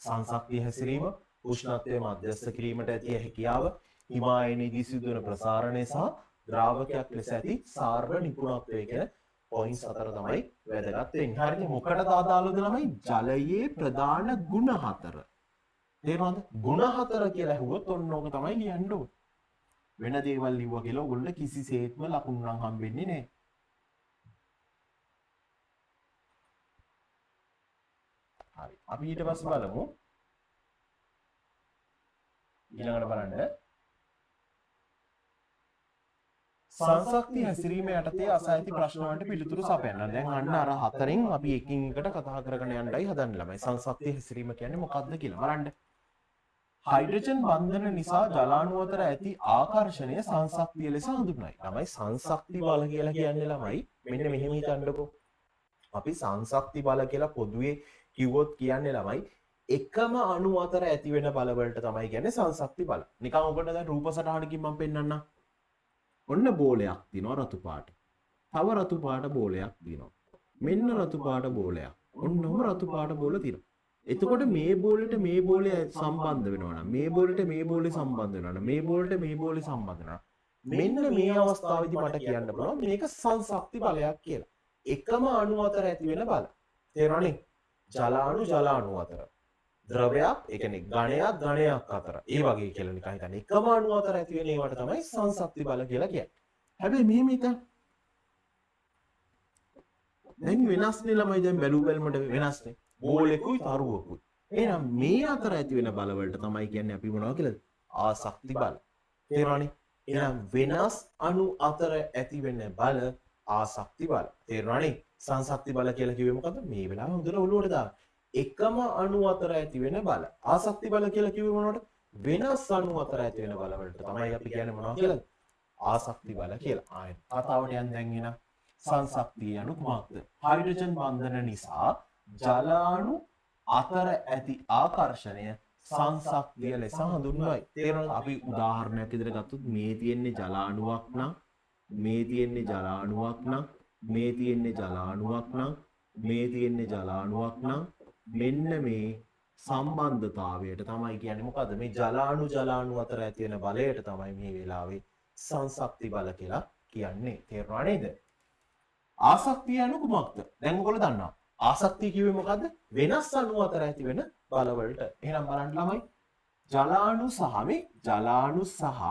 සංසක්තිය හැසිරීම, උෂ්ණත්වය මධ්‍යස්ථ කිරීමට ඇති හැකියාව, හිමායනයේදී සිදුවන ප්‍රසාරණය සහ ද්‍රාවකයක් ලෙස ඇති සාර්ව නිපුණත්වය කියන පොයින්ට්ස් හතර තමයි වැදගත් වෙන්නේ. හරිද? මොකටද අදාළද ළමයි? ජලයේ ප්‍රධාන ගුණ හතර. තේරුණාද? ගුණ හතර කියලා ඇහුවොත් ඔන්න ඕක තමයි ලියන්න ඕනේ. වෙන දේවල් ලිව්වා කියලා ඔයගොල්ලෝ කිසිසේත්ම ලකුණු නම් හම්බෙන්නේ නැහැ. හරි. අපි ඊට පස්සේ බලමු. ඊළඟට බලන්න සංසක්තිය හැසිරීම යටතේ අසායිති ප්‍රශ්න වලට පිළිතුරු සපයන්න. දැන් අන්න අර හතරෙන් අපි එකින් එකට කතා කරගෙන යන්නයි හදන්නේ ළමයි. සංසක්තිය හැසිරීම කියන්නේ මොකක්ද කියලා බලන්න. හයිඩ්‍රජන් බන්ධන නිසා ජල අණු අතර ඇති ආකර්ෂණය සංසක්තිය ලෙස හඳුන්වයි. ළමයි සංසක්ති බල කියලා කියන්නේ ළමයි මෙන්න මෙහෙම හිතන්නකෝ. අපි සංසක්ති බල කියලා පොදුවේ කිව්වොත් කියන්නේ ළමයි එකම අණු අතර ඇති වෙන බල වලට තමයි කියන්නේ සංශක්ති බල. නිකන් ඔබට දැන් රූප සටහනකින් මම පෙන්නන්නම්. ඔන්න බෝලයක් තියෙනවා රතු පාට. තව රතු පාට බෝලයක් තියෙනවා. මෙන්න රතු පාට බෝලයක්. ඔන්නම රතු පාට බෝල තියෙනවා. එතකොට මේ බෝලෙට මේ බෝලේ සම්බන්ධ වෙනවා නම් මේ බෝලෙට මේ බෝලේ සම්බන්ධ වෙනවා නම් මේ බෝලෙට මේ බෝලේ සම්බන්ධ වෙනවා. මෙන්න මේ අවස්ථාවේදී මට කියන්න පුළුවන් මේක සංශක්ති බලයක් කියලා. එකම අණු අතර ඇති වෙන බල. තේරුණානේ? ජල අණු අතර. ද්‍රවයක්, ඒ කියන්නේ ඝණයක් අතර. ඒ වගේ කියලා නිකන් හිතන්න. එකම අණු අතර ඇති වෙන ඒවට තමයි සංශක්ති බල කියලා කියන්නේ. හැබැයි මෙහෙම හිතන්න. දැන් වෙනස්නේ ළමයි දැන් බැලු බැලමට වෙනස්නේ. බෝලෙකුයි තරුවකුයි. එහෙනම් මේ අතර ඇති වෙන බල වලට තමයි කියන්නේ අපි මොනවා කියලාද? ආශක්ති බල. තේරුණානේ? එහෙනම් වෙනස් අණු අතර ඇති වෙන බල ආශක්ති බල. තේරුණානේ? සංශක්ති බල කියලා කිව්වේ මොකද්ද? මේ වෙලාව හොඳට ඔළුවට දාන්න. එකම අණු අතර ඇති වෙන බල. ආශක්ති බල කියලා කිව්වේ මොනවද? වෙනස් අණු අතර ඇති වෙන බල වලට තමයි අපි කියන්නේ මොනවා කියලාද? ආශක්ති බල කියලා. ආයෙත් කතාවට යන්න දැන් එන සංශක්තිය අණු කුමක්ද? හයිඩ්‍රජන් බන්ධන නිසා ජල අණු අතර ඇති ආකර්ෂණය සංශක්තිය ලෙස හඳුන්වයි. තේරෙනවද? අපි උදාහරණයක් විදිහට ගත්තොත් මේ තියෙන්නේ ජල අණුවක් නම් මේ තියෙන්නේ ජල අණුවක් නම් මේ තියෙන්නේ ජල අණුවක් නම් මේ තියෙන්නේ ජල අණුවක් නම් මෙන්න මේ සම්බන්ධතාවයට තමයි කියන්නේ මොකද්ද? මේ ජල අණු අතර ඇති වෙන බලයට තමයි මේ වෙලාවේ සංශක්ති බල කියලා කියන්නේ. තේරුණා නේද? ආශක්තිය අණු කුමක්ද? දැන් ඔයගොල්ලෝ දන්නවා. ආශක්තිය කිව්වේ මොකද්ද? වෙනස් අණු අතර ඇති වෙන බල වලට. එහෙනම් බලන්න ළමයි. ජල අණු සහ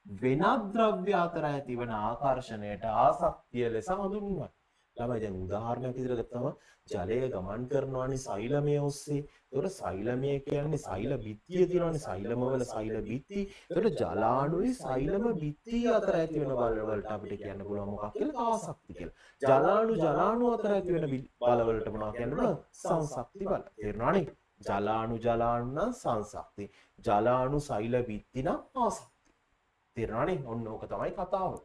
වෙනත් ද්‍රව්‍ය අතර ඇති වෙන ආකර්ෂණයට ආශක්තිය ලෙස හඳුන්වනවා. ළමයි දැන් උදාහරණයක් විදිහට ගත්තම ජලය ගමන් කරනවානේ සෛලමය ඔස්සේ. ඒතකොට සෛලමය කියන්නේ සෛල බිත්තිය තියෙනවානේ සෛලම වල සෛල බිත්ති. ඒතකොට ජල අණුයි සෛලම බිත්තිය අතර ඇති වෙන බල වලට අපිට කියන්න පුළුවන් මොකක් කියලා? ආශක්ති කියලා. ජල අණු අතර ඇති වෙන බල වලට මොනවා කියන්න පුළුවන්? සංශක්ති බල. තේරුණානේ? ජල අණු නම් සංශක්ති. ජල අණු සෛල බිත්ති නම් ආශක්ති. තේරුණානේ? ඔන්න ඕක තමයි කතාව.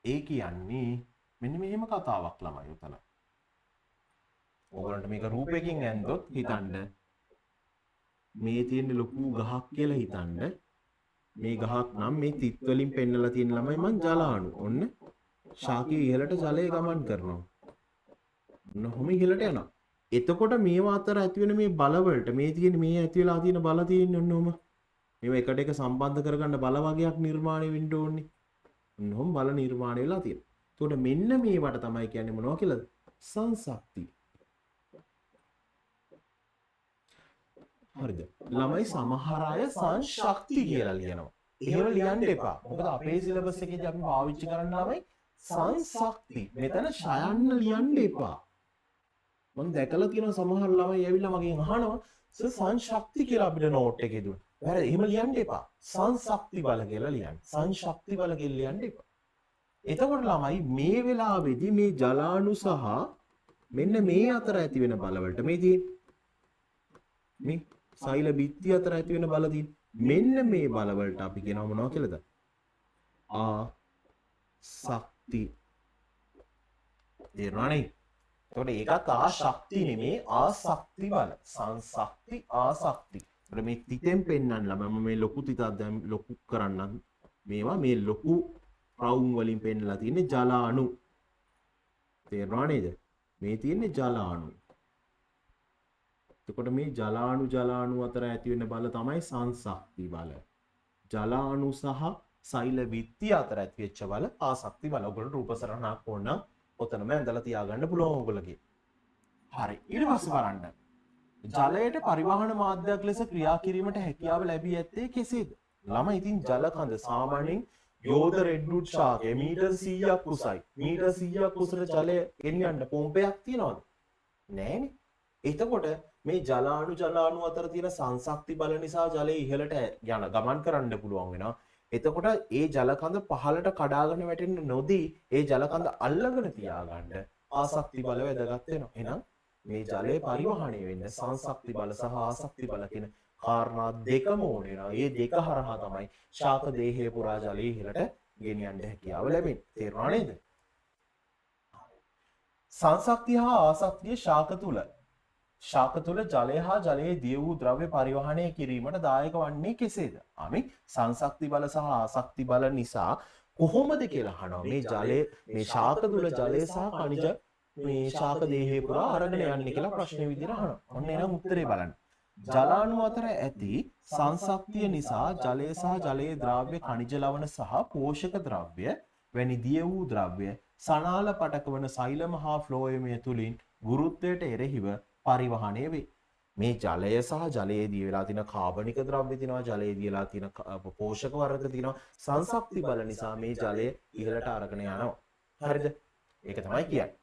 ඒ කියන්නේ මෙන්න මෙහෙම කතාවක් ළමයි උතන. ඕගොල්ලන්ට මේක රූපයකින් ඇන්දොත් හිතන්න මේ තියෙන ලොකු ගහක් කියලා හිතන්න. මේ ගහක් නම් මේ තිත් වලින් පෙන්නලා තියෙන ළමයි මං ජල අණු. ඔන්න ශාකයේ ඉහළට ජලය ගමන් කරනවා. ඔන්න කොහොම ඉහළට යනවා. එතකොට මේවා අතර ඇති වෙන මේ බල වලට මේ තියෙන මේ ඇති වෙලා තියෙන බල තියෙන්නේ ඔන්නෝම මේවා එකට එක සම්බන්ධ කරගන්න බල වගේක් නිර්මාණය වෙන්න ඕනේ. ඔන්නෝම බල නිර්මාණය වෙලා තියෙනවා. එතකොට මෙන්න මේවට තමයි කියන්නේ මොනවා කියලාද? සංශක්ති. හරිද? ළමයි සමහර අය සංශක්ති කියලා ලියනවා. එහෙම ලියන්න එපා. මොකද අපේ සිලබස් එකේදී අපි පාවිච්චි කරන්න ළමයි සංශක්ති. මෙතන ෂයන්න ලියන්න එපා. මම දැකලා තියෙනවා සමහර ළමයි ඇවිල්ලා මගෙන් අහනවා සර් සංශක්ති කියලා අපිට නෝට් එකේ දුන්න. වැරදි. එහෙම ලියන්න එපා. සංශක්ති බල කියලා ලියන්න. සංශක්ති බල කියලා ලියන්න එපා. එතකොට ළමයි මේ වෙලාවේදී මේ ජල අණු සහ මෙන්න මේ අතර ඇති වෙන බල වලට මේ තියෙන්නේ මේ සෛල බිත්ති අතර ඇති වෙන බල තියෙන මෙන්න මේ බල වලට අපි කියනවා මොනවා කියලාද? ආශක්ති. තේරුණානේ? එතකොට ඒකත් ආශක්ති නෙමේ ආශක්ති බල. සංශක්ති ආශක්ති. ඒත් මේ තිතෙන් පෙන්නන්න ළමයි මම මේ ලොකු තිතක් දැන් ලොකු කරන්නම්. මේවා මේ ලොකු රවුම් වලින් පෙන්නලා තියෙන්නේ ජල අණු. තේරුණා නේද? මේ තියෙන්නේ ජල අණු. එතකොට මේ ජල අණු අතර ඇති වෙන බල තමයි සංශක්ති බල. ජල අණු සහ සෛල බිත්ති අතර ඇති වෙච්ච බල ආශක්ති බල. ඔයගොල්ලෝ රූප සරණක් ඕන නම් ඔතනම ඇඳලා තියාගන්න පුළුවන් ඔයගොල්ලෝගේ. හරි. ඊට පස්සේ බලන්න. ජලයට පරිවහන මාධ්‍යයක් ලෙස ක්‍රියා කිරීමට හැකියාව ලැබී ඇත්තේ කෙසේද? ළමයි ඉතින් ජල කඳ සාමාන්‍යයෙන් යෝධ රෙඩ්වුඩ් ශාකය මීටර් 100ක් උසයි. මීටර් 100ක් උසට ජලය ගෙනියන්න පොම්පයක් තියනවද? නෑනේ. එතකොට මේ ජල අණු අතර තියෙන සංශක්ති බල නිසා ජලය ඉහළට යන ගමන් කරන්න පුළුවන් වෙනවා. එතකොට ඒ ජල කඳ පහළට කඩාගෙන වැටෙන්න නොදී ඒ ජල කඳ අල්ලගෙන තියාගන්න ආශක්ති බල වැදගත් වෙනවා. එහෙනම් මේ ජලය පරිවහණය වෙන්න සංශක්ති බල සහ ආශක්ති බල කියන කාරණා දෙකම ඕනේ නා. මේ දෙක හරහා තමයි ශාක දේහය පුරා ජලය ඉහළට ගෙනියන්න හැකියාව ලැබෙන්නේ. තේරුණා නේද? සංශක්තිය හා ආශක්තිය ශාක තුල ශාක තුළ ජලය හා ජලයේ දිය වූ ද්‍රව්‍ය පරිවහනය කිරීමට දායක වන්නේ කෙසේද? අපි සංසක්ති බල සහ ආසක්ති බල නිසා කොහොමද කියලා අහනවා. මේ ජලයේ මේ ශාක තුළ ජලය සහ ඛනිජ මේ ශාක දේහේ පුරා අරගෙන යන්නේ කියලා ප්‍රශ්නේ විදිහට අහනවා. ඔන්න එහෙනම් උත්තරේ බලන්න. ජලාණු අතර ඇති සංසක්තිය නිසා ජලය සහ ජලයේ ද්‍රව්‍ය ඛනිජ ලවණ සහ පෝෂක ද්‍රව්‍ය වැනි දිය වූ ද්‍රව්‍ය සනාල පටක වන සෛලම හා ෆ්ලෝයමය තුලින් ගුරුත්වයට එරෙහිව පරිවහණය වේ. මේ ජලය සහ ජලයේ දී වෙලා තියෙන කාබනික ද්‍රව්‍ය තියෙනවා, ජලයේ දී වෙලා තියෙන පෝෂක වර්ග තියෙනවා. සංසක්ති බල නිසා මේ ජලය ඉහළට අරගෙන යනවා. හරිද? ඒක තමයි කියන්නේ.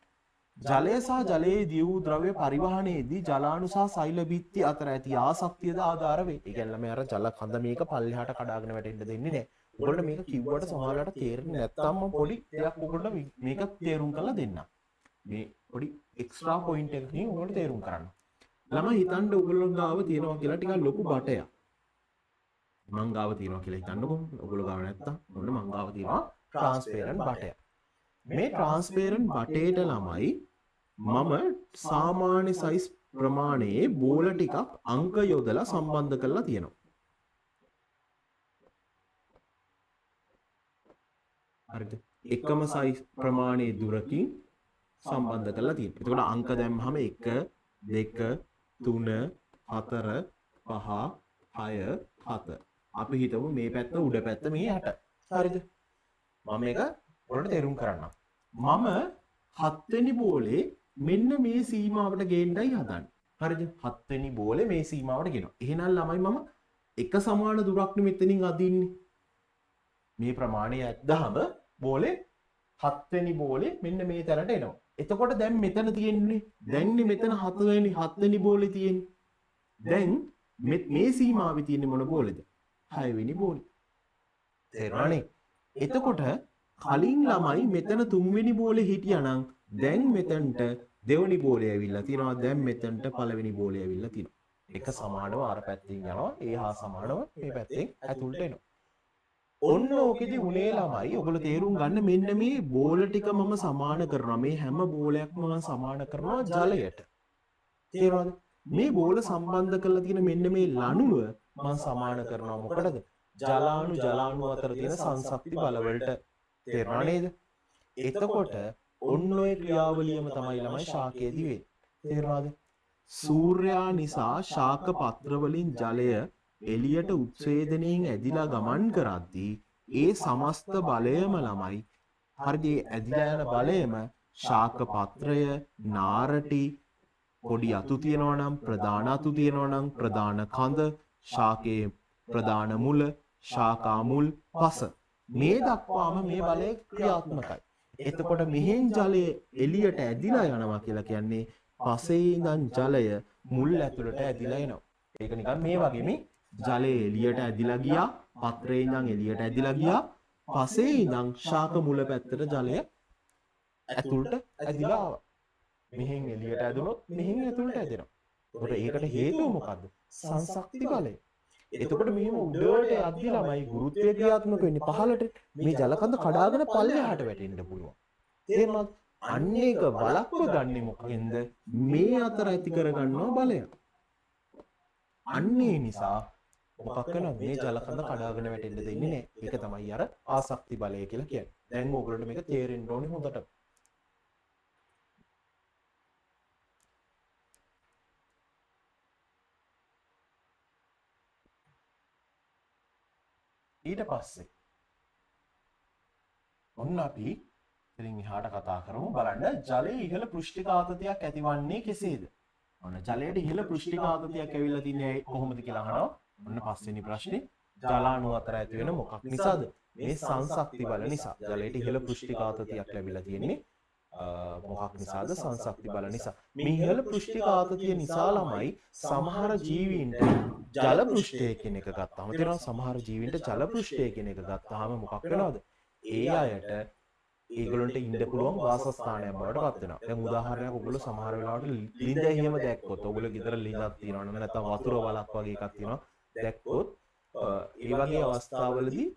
ජලය සහ ජලයේ දී වූ ද්‍රව්‍ය පරිවහණයේදී ජලාණු සහ සෛල බිත්ති අතර ඇති ආසක්තියද ආධාර වේ. ඒ කියන්නේ ළමයි අර ජල කඳ මේක පල්ලෙහාට කඩාගෙන වැටෙන්න දෙන්නේ නැහැ. ඔයගොල්ලෝ මේක කිව්වට සමහරවිට තේරෙන්නේ නැත්නම් මම පොඩි දෙයක් ඔයගොල්ලෝ මේක තේරුම් කරලා දෙන්නම්. මේ පොඩි එක්ස්ට්‍රා පොයින්ට් එකකින් ඔයගොල්ලෝ තේරුම් කරන්න. ළමයි හිතන්න ඔයගොල්ලෝ ගාව තියෙනවා කියලා ටිකක් ලොකු බටයක්. මං ගාව තියෙනවා කියලා හිතන්නකෝ. ඔයගොල්ලෝ ගාව නැත්තම් ඔන්න මං ගාව තියෙනවා ට්‍රාන්ස්පේරන්ට් බටයක්. මේ ට්‍රාන්ස්පේරන්ට් බටේට ළමයි මම සාමාන්‍ය සයිස් ප්‍රමාණයේ බෝල ටිකක් අංක යොදලා සම්බන්ධ කරලා තියෙනවා. හරිද? එකම සයිස් ප්‍රමාණයේ දුරකින් සම්බන්ධ කරලා තියෙනවා. එතකොට අංක දැම්මම 1 2 3 4 5 6 7. අපි හිතමු මේ පැත්ත උඩ පැත්ත මේ යට. හරිද? මම මේක ඔයාලට තේරුම් කරන්නම්. මම 7 වෙනි බෝලේ මෙන්න මේ සීමාවට ගේන්නයි හදන්නේ. හරිද? 7 වෙනි බෝලේ මේ සීමාවට ගෙනවා. එහෙනම් ළමයි මම එක සමාන දුරක් මෙතනින් අදින්නේ. මේ ප්‍රමාණය ඇද්දාම බෝලේ 7 වෙනි බෝලේ මෙන්න මේ තැනට එනවා. එතකොට දැන් මෙතන තියෙන්නේ දැන්නේ මෙතන 7 වෙනි බෝලේ තියෙන්නේ. දැන් මේ සීමාවේ තියෙන්නේ මොන බෝලේද? 6 වෙනි බෝලේ. තේරුණානේ? එතකොට කලින් ළමයි මෙතන 3 වෙනි බෝලේ හිටියානම් දැන් මෙතනට දෙවෙනි බෝලේ ඇවිල්ලා තියෙනවා. දැන් මෙතනට පළවෙනි බෝලේ ඇවිල්ලා තියෙනවා. එක සමානව අර පැත්තෙන් යනවා. ඒ හා සමානව මේ පැත්තෙන් ඇතුළට එනවා. ඔන්න ඕකෙදි උනේ ළමයි ඔයගොල්ලෝ තේරුම් ගන්න මෙන්න මේ බෝල ටික මම සමාන කරනවා. මේ හැම බෝලයක්ම මම සමාන කරනවා ජලයට. තේරුණාද? මේ බෝල සම්බන්ධ කරලා තියෙන මෙන්න මේ ලණුව මම සමාන කරනවා මොකටද? ජලාණු අතර තියෙන සංසක්ති බලවලට. තේරුණා නේද? එතකොට ඔන්න ඔය ක්‍රියාවලියම තමයි ළමයි ශාකයේදී වෙන්නේ. තේරුණාද? සූර්යයා නිසා ශාක පත්‍ර වලින් ජලය එළියට උත්සේදනයෙන් ඇදිලා ගමන් කරද්දී ඒ සමස්ත බලයම ළමයි හරිද? ඇදිලා යන බලයම ශාක පත්‍රය නාරටි පොඩි අතු තියෙනවා නම් ප්‍රධාන අතු තියෙනවා නම් ප්‍රධාන කඳ ශාකයේ ප්‍රධාන මුල ශාකා මුල් පස මේ දක්වාම මේ බලය ක්‍රියාත්මකයි. එතකොට මෙහෙන් ජලය එළියට ඇදිලා යනවා කියලා කියන්නේ පසේ ඉඳන් ජලය මුල් ඇතුළට ඇදිලා එනවා. ඒක නිකන් මේ වගේ මේ ජලය එළියට ඇදිලා ගියා, පත්‍රේ ඉඳන් එළියට ඇදිලා ගියා, පසේ ඉඳන් ශාක මුල පැත්තට ජලය ඇතුළට ඇදිලා ආවා. මෙහෙන් එළියට ඇදුනොත් මෙහෙන් ඇතුළට ඇදෙනවා. එතකොට ඒකට හේතුව මොකද්ද? සංසක්ති බලය. එතකොට මෙහෙම උඩට යද්දි ළමයි ගුරුත්වය ක්‍රියාත්මක වෙන්නේ පහළට. මේ ජලකඳ කඩාගෙන පල්ලෙහාට වැටෙන්න පුළුවන්. තේරුණාද? අන්න ඒක වළක්ව ගන්නෙ මොකෙන්ද? මේ අතර ඇති කරගන්නවා බලය. අන්නේ නිසා මොකක් වෙනවද? මේ ජලකඳ කඩාගෙන වැටෙන්න දෙන්නේ නැහැ. ඒක තමයි අර ආසක්ති බලය කියලා කියන්නේ. දැන් ඕගොල්ලන්ට මේක තේරෙන්න ඕනේ හොඳට. ඊට පස්සේ ඔන්න අපි ඉතින් එහාට කතා කරමු. බලන්න ජලයේ ඉහළ පෘෂ්ඨික ආතතියක් ඇතිවන්නේ කෙසේද? ඔන්න ජලයට ඉහළ පෘෂ්ඨික ආතතියක් ඇවිල්ලා තින්නේ කොහොමද කියලා අහනවා. ඔන්න පස්වෙනි ප්‍රශ්නේ. ජලාණු අතර ඇති වෙන මොකක් නිසාද? මේ සංසක්ති බල නිසා. ජලයට ඉහළ පෘෂ්ඨික ආතතියක් ලැබිලා තියෙන්නේ මොකක් නිසාද? සංසක්ති බල නිසා. මේ ඉහළ පෘෂ්ඨික ආතතිය නිසා ළමයි සමහර ජීවීන්ට ජල පෘෂ්ඨය කියන එක ගත්තාම තේරෙනවා. සමහර ජීවීන්ට ජල පෘෂ්ඨය කියන එක ගත්තාම මොකක් වෙනවද? ඒ අයට ඒගොල්ලන්ට ඉන්න පුළුවන් වාසස්ථානයක් බවට පත් වෙනවා. දැන් උදාහරණයක් ඔයගොල්ලෝ සමහර වෙලාවට ලිඳ එහෙම දැක්කොත් ඔයගොල්ලෝ ගෙදර ලිඳක් තියෙනවා නම් නැත්නම් වතුර වලක් වගේ එකක් තියෙනවා දැක්කොත් ඒ වගේ අවස්ථාවලදී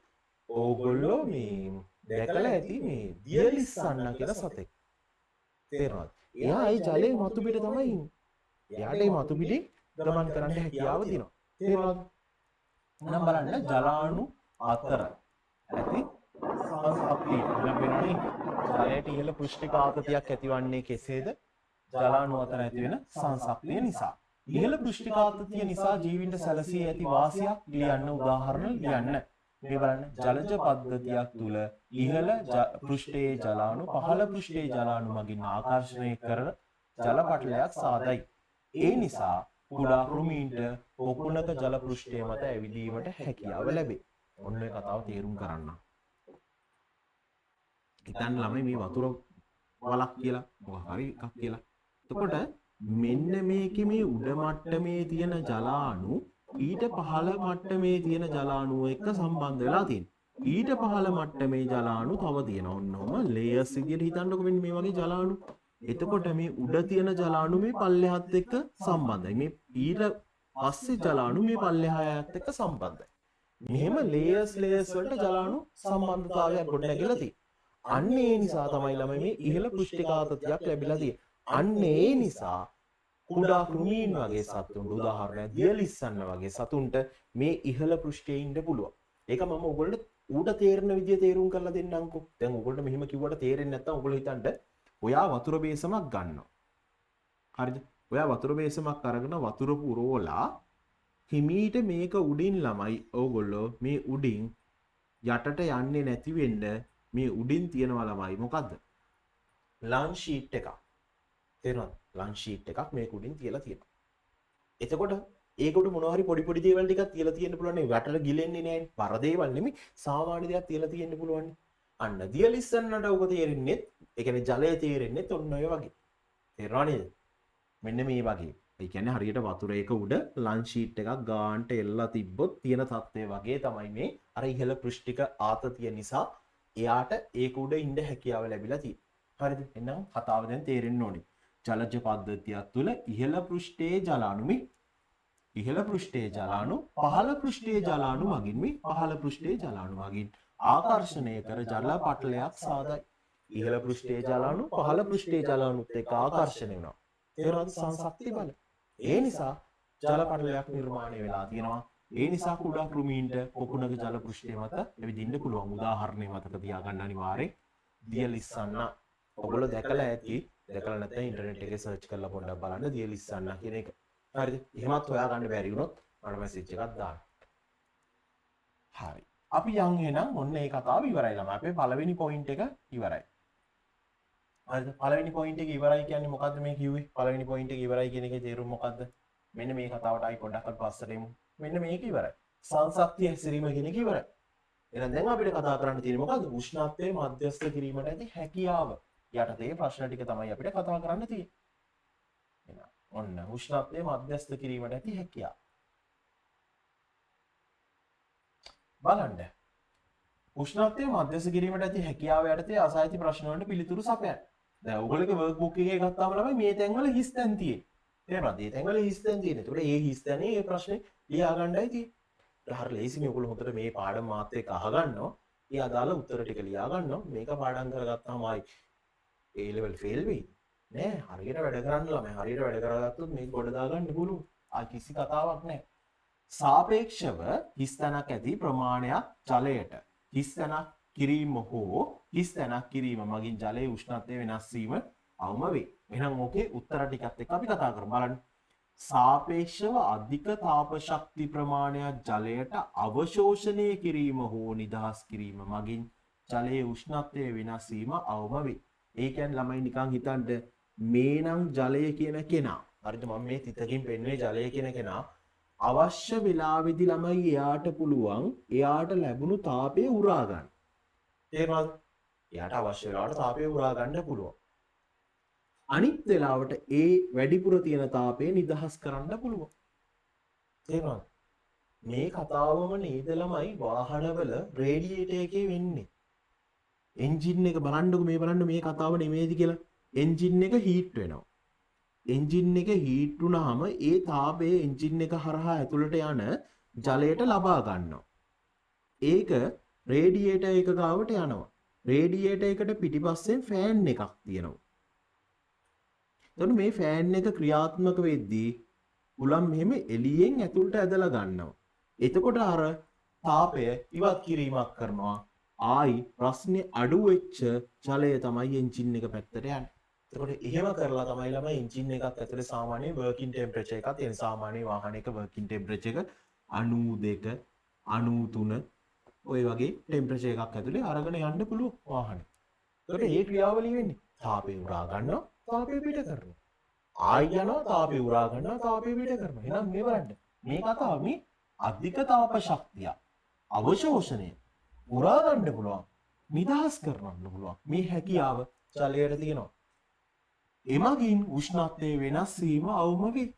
ඕගොල්ලෝ මේ දැකලා ඇති මේ දියලිස්සන්න කියලා සතෙක්. තේරෙනවද? එයා ඒ ජලයේ මතු පිට තමයි ඉන්නේ. එයාට මේ මතු පිටින් ගමන් කරන්න හැකියාව තියෙනවා. තේරුණාද? නම් බලන්න ජලාණු අතර ඇති සංශක්තිය ලැබෙනනේ. ජලයට ඉහළ පෘෂ්ඨික ආතතියක් ඇතිවන්නේ කෙසේද? ජලාණු අතර ඇති වෙන සංශක්තිය නිසා. ඉහළ පෘෂ්ඨික ආතතිය නිසා ජීවීන්ට සැලසී ඇති වාසියක් ලියන්න උදාහරණ ලියන්න. මේ බලන්න ජලජ පද්ධතියක් තුල ඉහළ පෘෂ්ඨයේ ජලාණු පහළ පෘෂ්ඨයේ ජලාණු මගින් ආකර්ෂණය කර ජල පටලයක් සාදයි. ඒ නිසා කුඩා කෘමීන්ට පොකුණක ජල පෘෂ්ඨය මත ඇවිදීමට හැකියාව ලැබේ. ඔන්න ඔය කතාව තේරුම් ගන්න. හිතන්න ළමයි මේ වතුර වලක් කියලා මොකක් හරි එකක් කියලා. එතකොට මෙන්න මේකේ මේ උඩ මට්ටමේ තියෙන ජලාණු ඊට පහළ මට්ටමේ තියෙන ජලාණු එක්ක සම්බන්ධ වෙලා තියෙනවා. ඊට පහළ මට්ටමේ ජලාණු තව තියෙනවා. ඔන්නෝම ලේයර්ස් විදියට හිතන්නකො මෙන්න මේ වගේ ජලාණු. එතකොට මේ උඩ තියෙන ජලාණු මේ පල්ලෙහාත් එක්ක සම්බන්ධයි. මේ ඊට පස්සේ ජලාණු මේ පල්ලෙහායත් එක්ක සම්බන්ධයි. මෙහෙම ලේයර්ස් වලට ජලාණු සම්බන්ධතාවයක් ගොඩනැගිලා තියෙනවා. අන්න ඒ නිසා තමයි ළමයි මේ ඉහළ පෘෂ්ඨික ආතතියක් ලැබිලා තියෙන්නේ. අන්න ඒ නිසා කුඩා කෘමීන් වගේ සතුන්ට උදාහරණයක් දියලිස්සන්න වගේ සතුන්ට මේ ඉහළ පෘෂ්ඨයේ ඉන්න පුළුවන්. ඒක මම ඔයගොල්ලන්ට ඌට තේරෙන විදිය තේරුම් කරලා දෙන්නම්කෝ. දැන් ඔයගොල්ලන්ට මෙහෙම කිව්වට තේරෙන්නේ නැත්නම් ඔයගොල්ලෝ හිතන්න ඔයා වතුර බේසමක් ගන්නවා. හරිද? ඔයා වතුර බේසමක් අරගෙන වතුර පුරවලා හිමීට මේක උඩින් ළමයි ඕගොල්ලෝ මේ උඩින් යටට යන්නේ නැති වෙන්න මේ උඩින් තියනවා ළමයි මොකද්ද? ලං ෂීට් එකක්. තේරෙනවද? ලං ෂීට් එකක් මේක උඩින් තියලා තියෙනවා. එතකොට ඒකට මොනවා හරි පොඩි පොඩි දේවල් ටිකක් තියලා තියෙන්න පුළුවන් නේ. වැටට ගිලෙන්නේ නැහැ. බර දේවල් නෙමෙයි සාමාන්‍ය දේවල් තියලා තියෙන්න පුළුවන්. අන්න දියලිස්සන්නට ඔබ තේරෙන්නේ ඒ කියන්නේ ජලය තේරෙන්නේ ඔන්න ඔය වගේ. තේරෙනව නේද? මෙන්න මේ වගේ. ඒ කියන්නේ හරියට වතුරේක උඩ ලං ෂීට් එකක් ගාන්ට එල්ලලා තිබ්බොත් තියෙන තත්ත්වය වගේ තමයි මේ අර ඉහළ පෘෂ්ඨික ආතතිය නිසා එයාට ඒක උඩ ඉන්න හැකියාව ලැබිලා තියෙන්නේ. හරිද? එහෙනම් කතාව දැන් තේරෙන්න ඕනේ. ජලජ පද්ධතියක් තුළ ඉහළ පෘෂ්ඨයේ ජලාණු මේ ඉහළ පෘෂ්ඨයේ ජලාණු පහළ පෘෂ්ඨයේ ජලාණු මගින් මේ පහළ පෘෂ්ඨයේ ජලාණු මගින් ආකර්ෂණය කර ජල පටලයක් සාදයි. ඉහළ පෘෂ්ඨයේ ජලාණු පහළ පෘෂ්ඨයේ ජලාණුත් එක්ක ආකර්ෂණය වෙනවා. ඒරත් සංශක්ති බල. ඒ නිසා ජල පටලයක් නිර්මාණය වෙලා තියෙනවා. ඒ නිසා කුඩා කෘමීන්ට පොකුණක ජල පෘෂ්ඨය මත ඇවිදින්න පුළුවන්. උදාහරණයක් මතක තියාගන්න අනිවාර්යෙන් දියලිස්සන්න. ඔයගොල්ලෝ දැකලා ඇති. දැකලා නැත්නම් ඉන්ටර්නෙට් එකේ සර්ච් කරලා පොඩ්ඩක් බලන්න දියලිස්සන්න කියන එක. හරිද? එහෙමත් හොයාගන්න බැරි වුණොත් මට මැසේජ් එකක් දාන්න. හරි. අපි යන් එහෙනම් ඔන්න ඒ කතාව ඉවරයි ළමයි. අපේ පළවෙනි පොයින්ට් එක ඉවරයි. හරිද? පළවෙනි පොයින්ට් එක ඉවරයි කියන්නේ මොකද්ද මේ කිව්වේ? පළවෙනි පොයින්ට් එක ඉවරයි කියන එකේ තේරුම මොකද්ද? මෙන්න මේ කතාවට ආයි පොඩ්ඩක් පස්සට එමු. මෙන්න මේක ඉවරයි. සංශක්තිය හැසිරීම කියන එක ඉවරයි. එහෙනම් දැන් අපිට කතා කරන්න තියෙන්නේ මොකද්ද? උෂ්ණත්වය මධ්‍යස්ථ කිරීමට ඇති හැකියාව. යටතේ ප්‍රශ්න ටික තමයි අපිට කතා කරන්න තියෙන්නේ. එහෙනම් ඔන්න උෂ්ණත්වය මධ්‍යස්ථ කිරීමට ඇති හැකියාව. බලන්න. උෂ්ණත්වය මධ්‍යස්ථ කිරීමට ඇති හැකියාව යටතේ අසායිති ප්‍රශ්න වලට පිළිතුරු සපයන්න. දැන් ඔයගොල්ලෝගේ වර්ක් බුක් එකේ ගත්තාම ළමයි මේ තැන්වල හිස් තැන් තියෙන්නේ. තේරෙනවද? මේ තැන්වල හිස් තැන් තියෙන්නේ. ඒතකොට මේ හිස් තැනේ මේ ප්‍රශ්නේ ලියා ගන්නයි තියෙන්නේ. හරිය ලේසිනේ ඔයගොල්ලෝ හොඳට මේ පාඩම මාත් එක්ක අහගන්නවා. ඒ අදාළ උත්තර ටික ලියා ගන්නවා. මේක පාඩම් කරගත්තාම ආයි A level fail වෙයි. නෑ හරියට වැඩ කරන්න ළමයි. හරියට වැඩ කරගත්තොත් මේක ගොඩ දාගන්න පුළුවන්. ආයි කිසි කතාවක් නෑ. සාපේක්ෂව හිස් තැනක් ඇති ප්‍රමාණයක් ජලයට හිස් තැනක් කිරීම හෝ හිස් තැනක් කිරීම මගින් ජලයේ උෂ්ණත්වය වෙනස් වීම අවම වේ. එහෙනම් ඕකේ උත්තර ටිකත් එක්ක අපි කතා කරමු. බලන්න. සාපේක්ෂව අධික තාප ශක්ති ප්‍රමාණයක් ජලයට අවශෝෂණය කිරීම හෝ නිදහස් කිරීම මගින් ජලයේ උෂ්ණත්වය වෙනස් වීම අවම වේ. ඒ කියන්නේ ළමයි නිකන් හිතන්න මේනම් ජලය කියන කෙනා. හරිද? මම මේ තිතකින් පෙන්වන්නේ ජලය කියන කෙනා අවශ්‍ය වෙලාවෙදි ළමයි එයාට පුළුවන් එයාට ලැබුණු තාපය උරා ගන්න. තේරුණාද? එයාට අවශ්‍ය වෙලාවට තාපය උරා ගන්න පුළුවන්. අනිත් වෙලාවට ඒ වැඩිපුර තියෙන තාපය නිදහස් කරන්න පුළුවන්. තේරුණාද? මේ කතාවම නේද ළමයි වාහනවල රේඩියේටර් එකේ වෙන්නේ. එන්ජින් එක බලන්නකො මේ කතාව නෙමෙයිද කියලා. එන්ජින් එක හීට් වෙනවා. එන්ජින් එක හීට් වුණාම ඒ තාපය එන්ජින් එක හරහා ඇතුළට යන ජලයට ලබා ගන්නවා. ඒක රේඩියේටර් එක ගාවට යනවා. රේඩියේටර් එකට පිටිපස්සෙන් ෆෑන් එකක් තියෙනවා. එතකොට මේ ෆෑන් එක ක්‍රියාත්මක වෙද්දී උලම් මෙහෙම එළියෙන් ඇතුළට ඇදලා ගන්නවා. එතකොට අර තාපය ඉවත් කිරීමක් කරනවා. ආයි ප්‍රශ්නේ අඩු වෙච්ච ජලය තමයි එන්ජින් එක පැත්තට යන්නේ. එතකොට එහෙම කරලා තමයි ළමයි එන්ජින් එකක් ඇතුලේ සාමාන්‍ය වර්කින් ටෙම්පරේචර් එකක් තියෙන. සාමාන්‍ය වාහනයක වර්කින් ටෙම්පරේචර් එක 92 93 ඔය වගේ ටෙම්පරේචර් එකක් ඇතුලේ අරගෙන යන්න පුළුවන් වාහනේ. එතකොට මේ ක්‍රියාවලිය වෙන්නේ තාපය උරා ගන්නවා, තාපය පිට කරනවා. ආයි යනවා තාපය උරා ගන්නවා, තාපය පිට කරනවා. එහෙනම් මේ බලන්න. මේ කතාව මේ අධික තාප ශක්තිය අවශෝෂණය උරා ගන්න පුළුවන්, නිදහස් කරන්න පුළුවන්. මේ හැකියාව ජලයට තියෙනවා. එමගින් උෂ්ණත්වයේ වෙනස් වීම අවම වේ.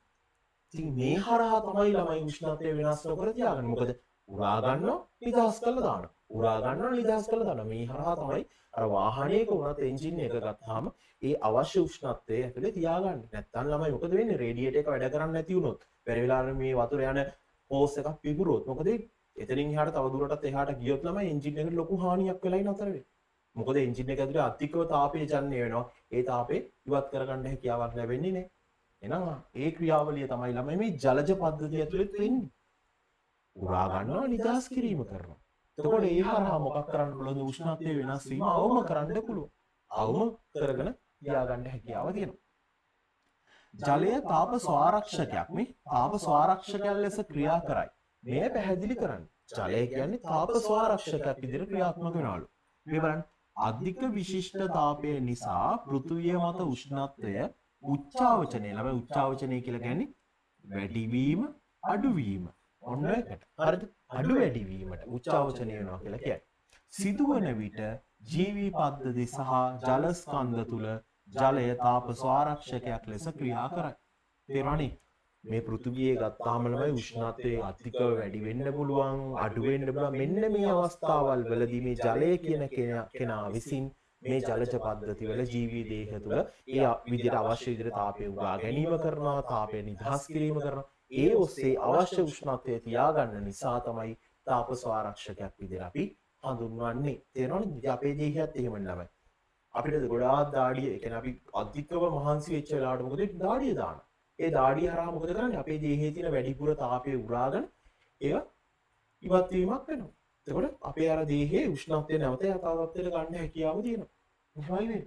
ඉතින් මේ හරහා තමයි ළමයි උෂ්ණත්වය වෙනස් නොකර තියාගන්නේ. මොකද උරා ගන්නවා, නිදහස් කරලා දානවා. උරා ගන්නවා, නිදහස් කරලා දානවා. මේ හරහා තමයි අර වාහනයක වුණත් එන්ජින් එක ගත්තාම ඒ අවශ්‍ය උෂ්ණත්වයේ ඇතුලේ තියාගන්න. නැත්නම් ළමයි මොකද වෙන්නේ? රේඩියේටර් එක වැඩ කරන්නේ නැති වුණොත්, බැරි වෙලාවට මේ වතුර යන හෝස් එකක් පිපුරුවොත් මොකද වෙන්නේ? එතනින් එහාට තව දුරටත් එහාට ගියොත් ළමයි එන්ජින් එකට ලොකු හානියක් වෙලයි නතර වෙන්නේ. මොකද එන්ජින් එක ඇතුලේ අධිකව තාපය ජනනය වෙනවා. ඒ තාපය ඉවත් කරගන්න හැකියාවක් ලැබෙන්නේ නැහැ. එහෙනම් ඒ ක්‍රියාවලිය තමයි ළමයි මේ ජලජ පද්ධතිය ඇතුලේ වෙන්නේ. උරා ගන්නවා, නිදහස් කිරීම කරනවා. එතකොට ඒ හරහා මොකක් කරන්න පුළුවන්ද? උෂ්ණත්වය වෙනස් වීම අවම කරන්න පුළුවන්. අවම කරගෙන තියාගන්න හැකියාව තියෙනවා. ජලය තාප ස්වාරක්ෂකයක්. මේ තාප ස්වාරක්ෂකයක් ලෙස ක්‍රියා කරයි. මේ පැහැදිලි කරන්න. ජලය කියන්නේ තාප ස්වාරක්ෂකයක් විදිහට ක්‍රියාත්මක වෙනවලු. මේ බලන්න. අධික විශිෂ්ට තාපය නිසා පෘථිවිය මත උෂ්ණත්වය උච්චාවචනය. ළමයි උච්චාවචනය කියලා කියන්නේ වැඩිවීම, අඩුවීම. ඔන්න ඒකට. හරිද? අඩු වැඩි වීමට උච්චාවචනය වෙනවා කියලා කියන්නේ. සිදුවන විට ජීවී පද්ධති සහ ජල ස්කන්ධ තුල ජලය තාප ස්වාරක්ෂකයක් ලෙස ක්‍රියා කරයි. තේරුණානේ? මේ පෘථිවියේ ගත්තාම ළමයි උෂ්ණත්වයේ අධිකව වැඩි වෙන්න පුළුවන්, අඩු වෙන්න පුළුවන්. මෙන්න මේ අවස්ථාවල් වලදී මේ ජලය කියන කෙනා විසින් මේ ජලජ පද්ධති වල ජීවී දේහ තුල ඒ විදිහට අවශ්‍ය විදිහට තාපය උරා ගැනීම කරනවා, තාපය නිදහස් කිරීම කරනවා. ඒ ඔස්සේ අවශ්‍ය උෂ්ණත්වය තියාගන්න නිසා තමයි තාප ස්වාරක්ෂකයක් විදිහට අපි හඳුන්වන්නේ. තේරෙනවද? අපේ දේහයත් එහෙම ළමයි. අපිට ගොඩාක් දාඩිය, ඒ කියන්නේ අපි අධිකව මහන්සි වෙච්ච වෙලාවට මොකද දාඩිය දානවා. ඒ දාඩිය හරහා මොකද කරන්නේ? අපේ දේහයේ තියෙන වැඩිපුර තාපය උරාගෙන ඒවා ඉවත් වීමක් වෙනවා. එතකොට අපේ අර දේහයේ උෂ්ණත්වය නැවත යථාර්ථයට ගන්න හැකියාව තියෙනවා. එහෙමයි වෙන්නේ.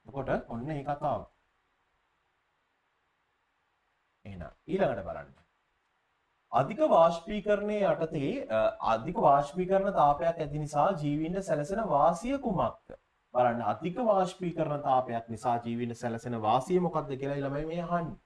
එතකොට ඔන්න ඒ කතාව. එහෙනම් ඊළඟට බලන්න. අධික වාෂ්පීකරණයේ යටතේ අධික වාෂ්පීකරණ තාපයක් ඇති නිසා ජීවීන්ට සැලසෙන වාසිය කුමක්ද? බලන්න අධික වාෂ්පීකරණ තාපයක් නිසා ජීවීන්ට සැලසෙන වාසිය මොකක්ද කියලා ළමයි මේ අහන්නේ.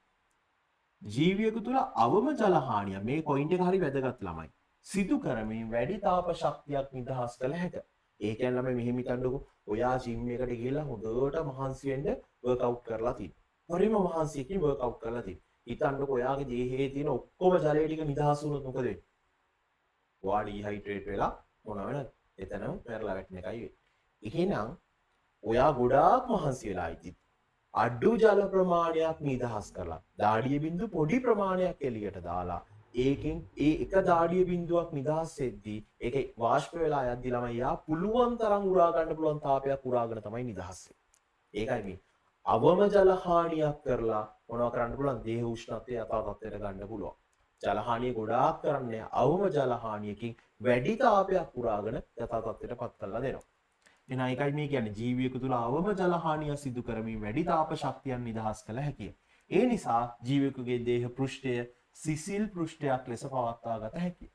ජීවියෙකු තුළ අවම ජල හානිය, මේ පොයින්ට් එක හරි වැදගත් ළමයි. සිදු කරමින් වැඩි තාප ශක්තියක් නිදහස් කළ හැක. ඒ කියන්නේ ළමයි මෙහෙම හිතන්නකෝ. ඔයා ජිම් එකට ගිහලා හොඳට මහන්සි වෙන්න වර්ක්අවුට් කරලා තියෙනවා. හරිම මහන්සියකින් වර්ක්අවුට් කරලා තියෙනවා. හිතන්නකෝ ඔයාගේ දේහයේ තියෙන ඔක්කොම ජලය ටික නිදහස් වුණොත් මොකද වෙන්නේ? ඔයා ඩිහයිඩ්‍රේට් වෙලා මොනවා වෙනවද? එතනම මැරලා වැටෙන එකයි වෙන්නේ. එහෙනම් ඔයා ගොඩාක් මහන්සි වෙලා ඉතින් අඩු ජල ප්‍රමාණයක් නිදහස් කරලා දාඩිය බින්දු පොඩි ප්‍රමාණයක් එළියට දාලා ඒකෙන් ඒ එක දාඩිය බින්දුවක් නිදහස් වෙද්දී ඒකේ වාෂ්ප වෙලා යද්දි ළමයි යා පුළුවන් තරම් උරා ගන්න පුළුවන් තාපයක් උරාගෙන තමයි නිදහස් වෙන්නේ. ඒකයි මේ අවම ජල හානියක් කරලා මොනවා කරන්න පුළුවන්? දේහ උෂ්ණත්වය යථා තත්ත්වයට ගන්න පුළුවන්. ජල හානිය ගොඩාක් කරන්නේ අවම ජල හානියකින් වැඩි තාපයක් උරාගෙන යථා තත්ත්වයට පත් කරලා දෙනවා. එහෙනම් ඒකයි මේ කියන්නේ ජීවියෙකු තුළ අවම ජල හානිය සිදු කරමින් වැඩි තාප ශක්තියක් නිදහස් කළ හැකිය. ඒ නිසා ජීවියෙකුගේ දේහ පෘෂ්ඨය සිසිල් පෘෂ්ඨයක් ලෙස පවත්වා ගත හැකියි.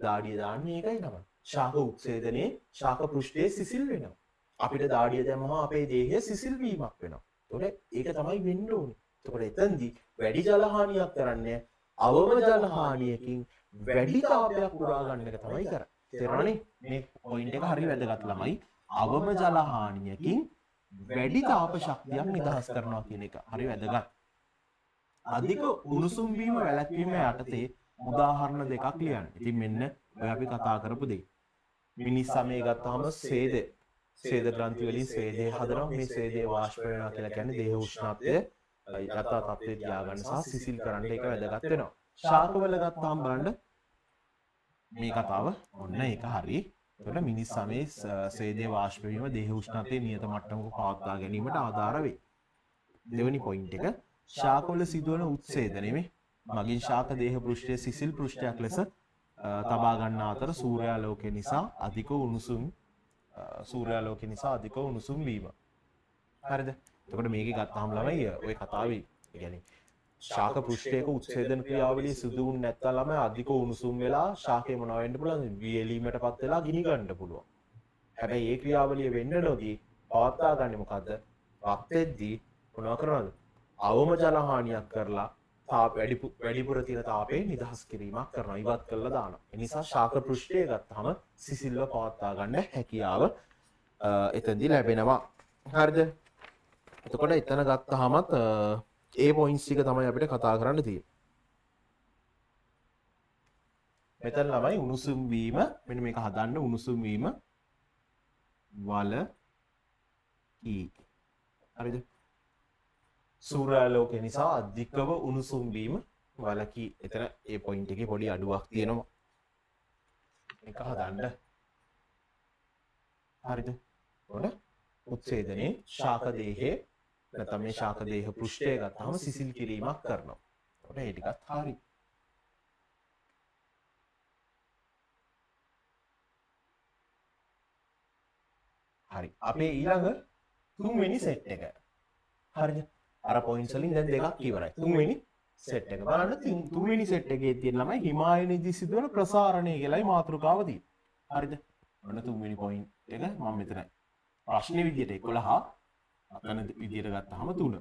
දාඩිය දාන්නේ ඒකයි තමයි. ශාක උත්සේදනයේ ශාක පෘෂ්ඨයේ සිසිල් වෙනවා. අපිට දාඩිය දැම්මම අපේ දේහය සිසිල් වීමක් වෙනවා. ඒතකොට ඒක තමයි වෙන්න ඕනේ. ඒතකොට එතෙන්දී වැඩි ජල හානියක් කරන්නේ අවම ජල හානියකින් වැඩි තාපයක් උරා ගන්න එක තමයි කරන්නේ. තේරුණානේ? මේ පොයින්ට් එක හරිය වැදගත් ළමයි. අවම ජල හානියකින් වැඩි තාප ශක්තියක් නිදහස් කරනවා කියන එක හරි වැදගත්. අධික උණුසුම් වීම වැළැක්වීම යටතේ උදාහරණ දෙකක් ලියන්න. ඉතින් මෙන්න ඔය අපි කතා කරපු දේ. මිනිස් සමය ගත්තාම සේද ග්‍රන්ථි වලින් සේදය හදනවා. මේ සේදය වාෂ්ප වෙනවා කියලා කියන්නේ දේහ උෂ්ණත්වය යථා තත්ත්වයට තියාගන්න සහ සිසිල් කරන්න ඒක වැදගත් වෙනවා. ශාකවල ගත්තාම බලන්න මේ කතාව ඔන්න ඒක හරි. එතකොට මිනිස් සමයේ සේදයේ වාෂ්ප වීම දේහ උෂ්ණත්වයේ නියත මට්ටමක පවත්වා ගැනීමට ආධාර වේ. දෙවැනි පොයින්ට් එක ශාකවල සිදුවන උත්සේදනයේ මගින් ශාක දේහ පෘෂ්ඨයේ සිසිල් පෘෂ්ඨයක් ලෙස තබා ගන්නා අතර සූර්යාලෝකය නිසා අධික උණුසුම් වීම. හරිද? එතකොට මේකේ ගත්තාම ළමයි ඔය කතාවේ يعني ශාක පෘෂ්ඨයක උත්සේදන ක්‍රියාවලිය සිදු වුනේ නැත්නම් ළමයි අධික උණුසුම් වෙලා ශාකය මොනවා වෙන්න පුළුවන්? වියලීමටපත් වෙලා ගිනි ගන්න පුළුවන්. හැබැයි ඒ ක්‍රියාවලිය වෙන්න නොදී පවත්වා ගන්න මොකද්ද? රත් වෙද්දී මොනවා කරනවද? අවම ජල හානියක් කරලා වැඩිපුර තියෙන තාපේ නිදහස් කිරීමක් කරනවා. ඉවත් කරලා දානවා. ඒ නිසා ශාක පෘෂ්ඨය ගත්තාම සිසිල්ව පවත්වා ගන්න හැකියාව එතෙන්දී ලැබෙනවා. හරිද? එතකොට එතන ගත්තාමත් ඒ පොයින්ට්ස් ටික තමයි අපිට කතා කරන්න තියෙන්නේ. මෙතන ළමයි උණුසුම් වීම මෙන්න මේක හදන්න උණුසුම් වීම වලකී. හරිද? සූර්යාලෝකය නිසා අධිකව උණුසුම් වීම වලකී. එතන ඒ පොයින්ට් එකේ පොඩි අඩුවක් තියෙනවා. මේක හදන්න. හරිද? එතකොට උත්සේදනයේ ශාක දේහයේ නැත්නම් මේ ශාක දේහ පෘෂ්ඨය ගත්තාම සිසිල් කිරීමක් කරනවා. එතකොට ඒ ටිකත් හරි. හරි. අපේ ඊළඟ තුන්වෙනි සෙට් එක. හරිද? අර පොයින්ට්ස් වලින් දැන් දෙකක් ඉවරයි. තුන්වෙනි සෙට් එක. බලන්න තුන්වෙනි සෙට් එකේ තියෙන ළමයි හිමායනයේදී සිදුවන ප්‍රසාරණය කියලායි මාතෘකාව තියෙන්නේ. හරිද? ඔන්න තුන්වෙනි පොයින්ට් එක මම මෙතන ප්‍රශ්නේ විදියට 11 අතන විදියට ගත්තාම 3.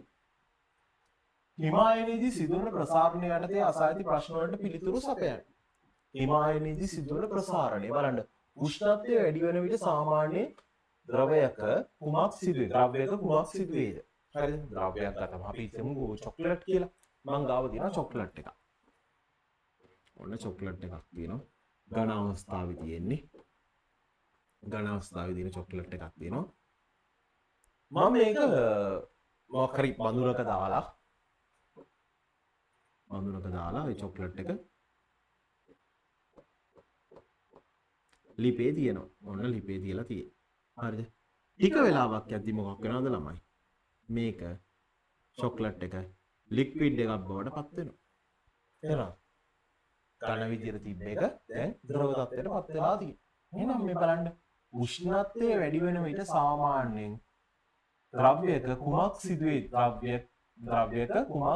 හිමායනයේදී සිදුවන ප්‍රසාරණය යටතේ අසා ඇති ප්‍රශ්න වලට පිළිතුරු සපයන්න. හිමායනයේදී සිදුවන ප්‍රසාරණය බලන්න. උෂ්ණත්වය වැඩි වෙන විට සාමාන්‍ය ද්‍රවයක කුමක් සිදුවේද? හරිද? ද්‍රව්‍යයක් ගත්තම අපි හිතමු චොක්ලට් කියලා. මං ගාව තියෙනවා චොක්ලට් එකක්. ඔන්න චොක්ලට් එකක් තියෙනවා. ඝන අවස්ථාවේ තියෙන්නේ. ඝන අවස්ථාවේ තියෙන චොක්ලට් එකක් තියෙනවා. මම මේක මොකක් හරි බඳුනක දාලා ඒ චොක්ලට් එක ලිපේ තියෙනවා. ඔන්න ලිපේ තියලා තියෙන්නේ. හරිද? ටික වෙලාවක් යද්දි මොකක් වෙනවද ළමයි? මේක චොක්ලට් එක ලික්විඩ් එකක් බවට පත් වෙනවා. එහෙනම් ඝන විදියට තිබ්බ එක දැන් ද්‍රව තත්ත්වයට පත් වෙලා තියෙනවා. එහෙනම් මේ බලන්න උෂ්ණත්වය වැඩි වෙන විට සාමාන්‍යයෙන් ද්‍රව්‍යයක කුමක්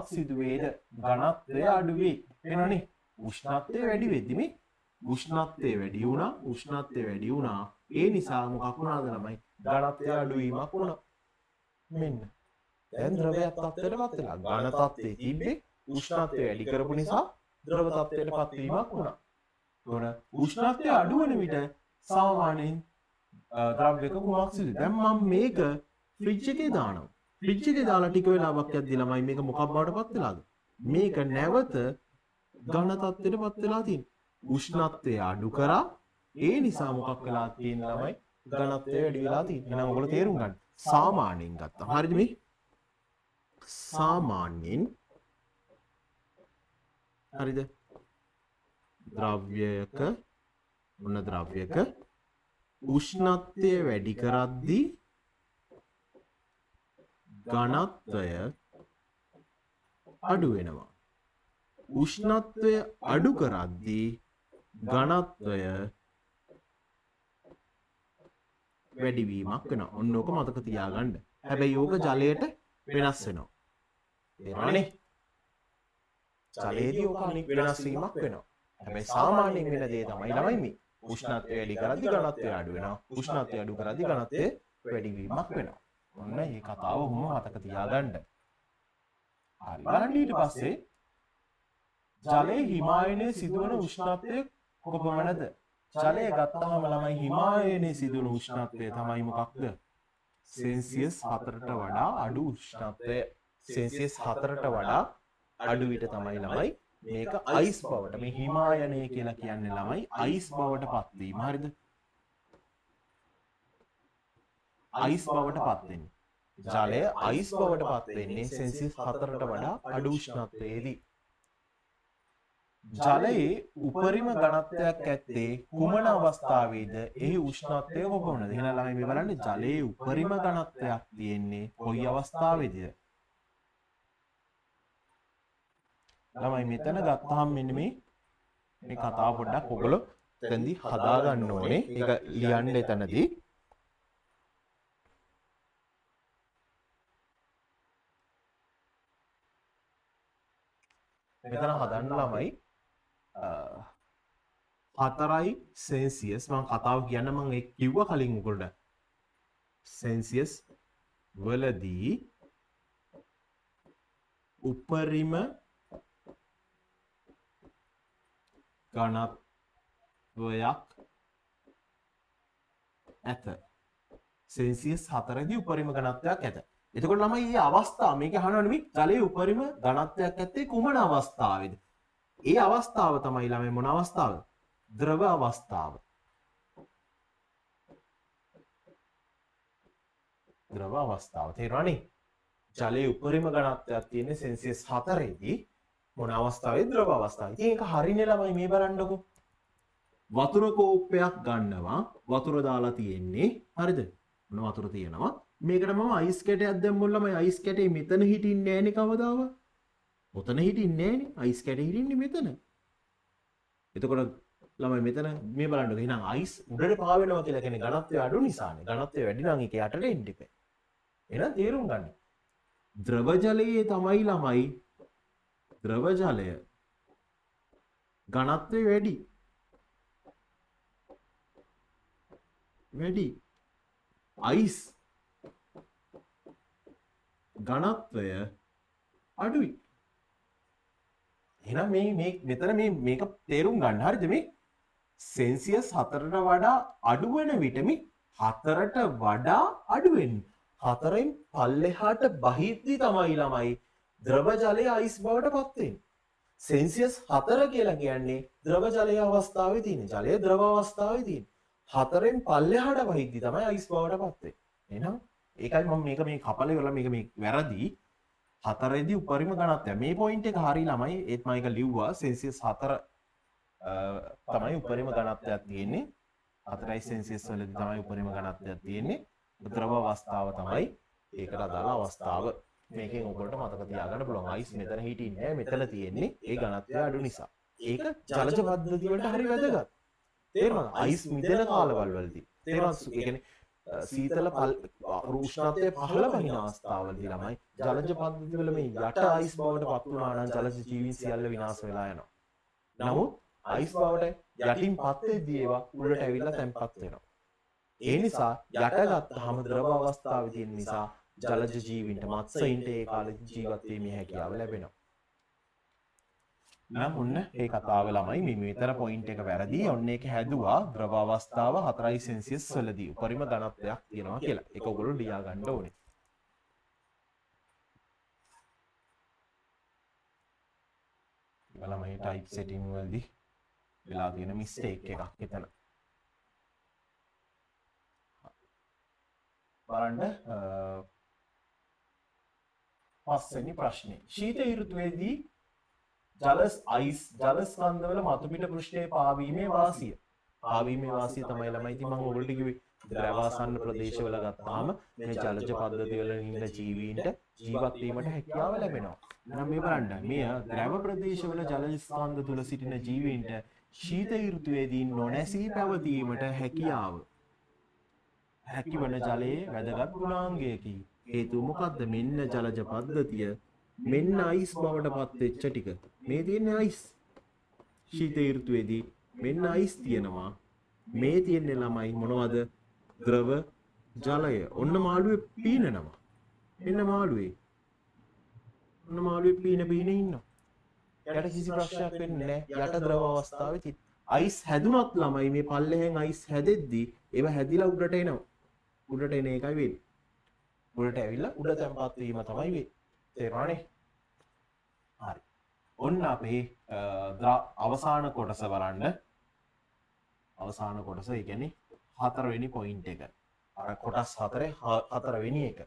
සිදුවේද? ඝනත්වය අඩු වේ. වෙනවනේ. උෂ්ණත්වය වැඩි වෙද්දි මේ උෂ්ණත්වය වැඩි වුණා. ඒ නිසා මොකක් වුණාද ළමයි? ඝනත්වය අඩු වීමක් වුණා. මෙන්න. දැන් ද්‍රවයක් තත්ත්වයට පත් වෙලා. ඝන තත්ත්වයේ තිබ්බේ උෂ්ණත්වය වැඩි කරපු නිසා ද්‍රව තත්ත්වයට පත් වීමක් වුණා. ඒතොර උෂ්ණත්වය අඩු වෙන විට සාමාන්‍යයෙන් ද්‍රව්‍යක කුමක් සිදුවේ? දැන් මම මේක ෆ්‍රිජ් එකේ දානවා. ෆ්‍රිජ් එකේ දාලා ටික වෙලාවක් යද්දි ළමයි මේක මොකක් බවට පත් වෙලාද? මේක නැවත ඝන තත්ත්වයට පත් වෙලා තියෙනවා. උෂ්ණත්වය අඩු කරා ඒ නිසා මොකක් වෙලා තියෙන ළමයි ඝනත්වය වැඩි වෙලා තියෙනවා. එහෙනම් ඔයගොල්ලෝ තේරුම් ගන්න. සාමාන්‍යයෙන් ගත්තා. හරිද මේ? සාමාන්‍යයෙන් හරිද? ද්‍රව්‍යයක උෂ්ණත්වය වැඩි කරද්දී ඝනත්වය අඩු වෙනවා. උෂ්ණත්වය අඩු කරද්දී ඝනත්වය වැඩි වීමක් වෙනවා. ඔන්න ඕක මතක තියාගන්න. හැබැයි ඕක ජලයට වෙනස් වෙනවා. තේරුණානේ? ජලයේදී ඕක අනික් වෙනස් වීමක් වෙනවා. හැබැයි සාමාන්‍යයෙන් වෙන දේ තමයි ළමයි මේ. උෂ්ණත්වය වැඩි කරද්දී ඝනත්වය අඩු වෙනවා. උෂ්ණත්වය අඩු කරද්දී ඝනත්වය වැඩි වීමක් වෙනවා. ඔන්න මේ කතාව ඔහොම මතක තියාගන්න. හරි. බලන්න ඊට පස්සේ ජලයේ හිමායනයේ සිදුවන උෂ්ණත්වය කොපමණද? ජලය ගත්තාම ළමයි හිමායනයේ සිදුවන උෂ්ණත්වය තමයි මොකක්ද? සෙල්සියස් 4ට වඩා අඩු උෂ්ණත්වය. සෙල්සියස් 4ට වඩා අඩු විට තමයි ළමයි මේක අයිස් බවට මේ හිමායනය කියලා කියන්නේ ළමයි අයිස් බවට පත් වීම. හරිද? අයිස් බවට පත් වෙන්නේ. ජලය අයිස් බවට පත් වෙන්නේ සෙල්සියස් 4ට වඩා අඩු උෂ්ණත්වයේදී. ජලයේ උපරිම ඝනත්වයක් ඇත්තේ කුමන අවස්ථාවේද? එහි උෂ්ණත්වය කොපමණද? එහෙනම් ළමයි මේ බලන්න ජලයේ උපරිම ඝනත්වයක් තියෙන්නේ කොයි අවස්ථාවේද? ළමයි මෙතන ගත්තාම මෙන්න මේ කතාව පොඩ්ඩක් ඔයගොල්ලෝ එතනදී හදා ගන්න ඕනේ. ඒක ලියන්න එතනදී. මෙතන හදන්න ළමයි 4යි සෙල්සියස් මම කතාව කියන්න මම ඒක කිව්වා කලින් ඔයගොල්ලන්ට. සෙල්සියස් වලදී උපරිම ඝනත්වයක් ඇත. සෙල්සියස් 4දී උපරිම ඝනත්වයක් ඇත. එතකොට ළමයි මේ අවස්ථාව මේක අහනවා නෙමෙයි ජලයේ උපරිම ඝනත්වයක් ඇත්තේ කුමන අවස්ථාවේද? ඒ අවස්ථාව තමයි ළමයි මොන අවස්ථාවද? ද්‍රව අවස්ථාව. ද්‍රව අවස්ථාව තේරුණානේ? ජලයේ උපරිම ඝනත්වයක් තියෙන්නේ සෙල්සියස් 4ේදී මොන අවස්ථාවේ? ද්‍රව අවස්ථාවේ. ඉතින් ඒක හරිනේ ළමයි මේ බලන්නකෝ. වතුර කෝප්පයක් ගන්නවා වතුර දාලා තියෙන්නේ හරිද? මොන වතුර තියෙනවා? මේකට මම අයිස් කැටයක් දැම්මොත් ළමයි අයිස් කැටේ මෙතන හිටින්නේ නැහනේ කවදාවත්. ඔතන හිටින්නේ නැහනේ. අයිස් කැටේ හිටින්නේ මෙතන. එතකොට ළමයි මෙතන මේ බලන්නකෝ. එහෙනම් අයිස් උඩට පාවෙනවා කියලා කියන්නේ ඝනත්වය අඩු නිසානේ. ඝනත්වය වැඩි නම් ඒක යටට එන්න ඉපේ. එහෙනම් තේරුම් ගන්න. ද්‍රව ජලයේ තමයි ළමයි ද්‍රව ජලය ඝනත්වය වැඩි. අයිස් ඝනත්වය අඩුයි. එහෙනම් මේ මෙතන මේක තේරුම් ගන්න. හරිද? මේ සෙල්සියස් 4ට වඩා අඩු වෙන විට මේ 4ට වඩා අඩු වෙන්නේ. 4න් පල්ලෙහාට බහිද්දි තමයි ළමයි ද්‍රව ජලය අයිස් බවට පත් වෙන්නේ. සෙල්සියස් 4 කියලා කියන්නේ ද්‍රව ජලයේ අවස්ථාවේ තියෙන. ජලය ද්‍රව අවස්ථාවේ තියෙන. 4න් පල්ලෙහාට බහිද්දි තමයි අයිස් බවට පත් වෙන්නේ. එහෙනම් ඒකයි මම මේ කපලේ වල මේක වැරදි. 4ේදී උපරිම ඝනත්වය. මේ පොයින්ට් එක හරිය ළමයි. ඒත් මම ඒක ලිව්වා සෙල්සියස් 4 තමයි උපරිම ඝනත්වයක් තියෙන්නේ. 4යි සෙල්සියස් වලදී තමයි උපරිම ඝනත්වයක් තියෙන්නේ. ද්‍රව අවස්ථාව තමයි ඒකට අදාළ අවස්ථාව. මේකෙන් ඔයගොල්ලන්ට මතක තියාගන්න පුළුවන්. අයිස් මෙතන හිටින්නේ නැහැ. මෙතන තියෙන්නේ ඒ ඝනත්වය අඩු නිසා. ඒක ජලජ පද්ධතිය වලට හරි වැදගත්. තේරුණාද? අයිස් මිදෙන කාලවල වලදී. තේරුණාද? ඒ කියන්නේ සීතල උෂ්ණත්වය පහළ වහින අවස්ථාවලදී ළමයි ජලජ පද්ධති වල මේ යට අයිස් බවට පත් වුණා නම් ජලජ ජීවීන් සියල්ල විනාශ වෙලා යනවා. නමුත් අයිස් බවට යටින් පත් වෙද්දී ඒවා උඩට ඇවිල්ලා තැන්පත් වෙනවා. ඒ නිසා යට ගත්තාම ද්‍රව අවස්ථාවේ තියෙන නිසා ජලජ ජීවීන්ට මත්ස්‍යයින්ට ඒ කාලේ ජීවත් වීමේ හැකියාව ලැබෙනවා. නම් ඔන්න ඒ කතාව ළමයි මේ මෙතන පොයින්ට් එක වැරදි. ඔන්න ඒක හැදුවා ද්‍රව අවස්ථාව 4 සෙල්සියස් වලදී උපරිම ඝනත්වයක් තියෙනවා කියලා. ඒක ඔයගොල්ලෝ ලියා ගන්න ඕනේ. ළමයි ටයිප් සෙටින් වලදී වෙලා තියෙන මිස්ටේක් එකක් එතන. බලන්න පස්වෙනි ප්‍රශ්නේ. ශීත ඍතුවේදී ජල ස්කන්ධවල මතුපිට පෘෂ්ඨයේ පාවීමේ වාසිය. පාවීමේ වාසිය තමයි ළමයි ඉතින් මම ඔයගොල්ලන්ට කිව්වේ ද්‍රවාසන්න ප්‍රදේශවල ගත්තාම මේ ජලජ පද්ධතිවල ඉන්න ජීවීන්ට ජීවත් වීමට හැකියාව ලැබෙනවා. එහෙනම් මේ බලන්න මේ ද්‍රව ප්‍රදේශවල ජල ස්කන්ධ තුල සිටින ජීවීන්ට ශීත ඍතුවේදී නොනැසී පැවතීමට හැකිවන ජලයේ වැදගත් ගුණාංගයකි. හේතුව මොකද්ද? මෙන්න ජලජ පද්ධතිය මෙන්න අයිස් බවට පත් වෙච්ච ටික. මේ තියෙන්නේ අයිස්. ශීත ඍතුවේදී මෙන්න අයිස් තියෙනවා. මේ තියෙන්නේ ළමයි මොනවද? ද්‍රව ජලය. ඔන්න මාළුවේ පීනනවා. මෙන්න මාළුවේ. ඔන්න මාළුවේ පීන ඉන්නවා. යට කිසි ප්‍රශ්නයක් වෙන්නේ නැහැ. යට ද්‍රව අවස්ථාවේ තියෙන. අයිස් හැදුනත් ළමයි මේ පල්ලෙහෙන් අයිස් හැදෙද්දී ඒව හැදිලා උඩට එනවා. උඩට එන එකයි වෙන්නේ. උඩට ඇවිල්ලා උඩ තැම්පත් වීම තමයි වෙන්නේ. තේරුණානේ? හරි. ඔන්න අපේ අවසාන කොටස බලන්න. අවසාන කොටස ඒ කියන්නේ 4 වෙනි පොයින්ට් එක. අර කොටස් 4 4 වෙනි එක.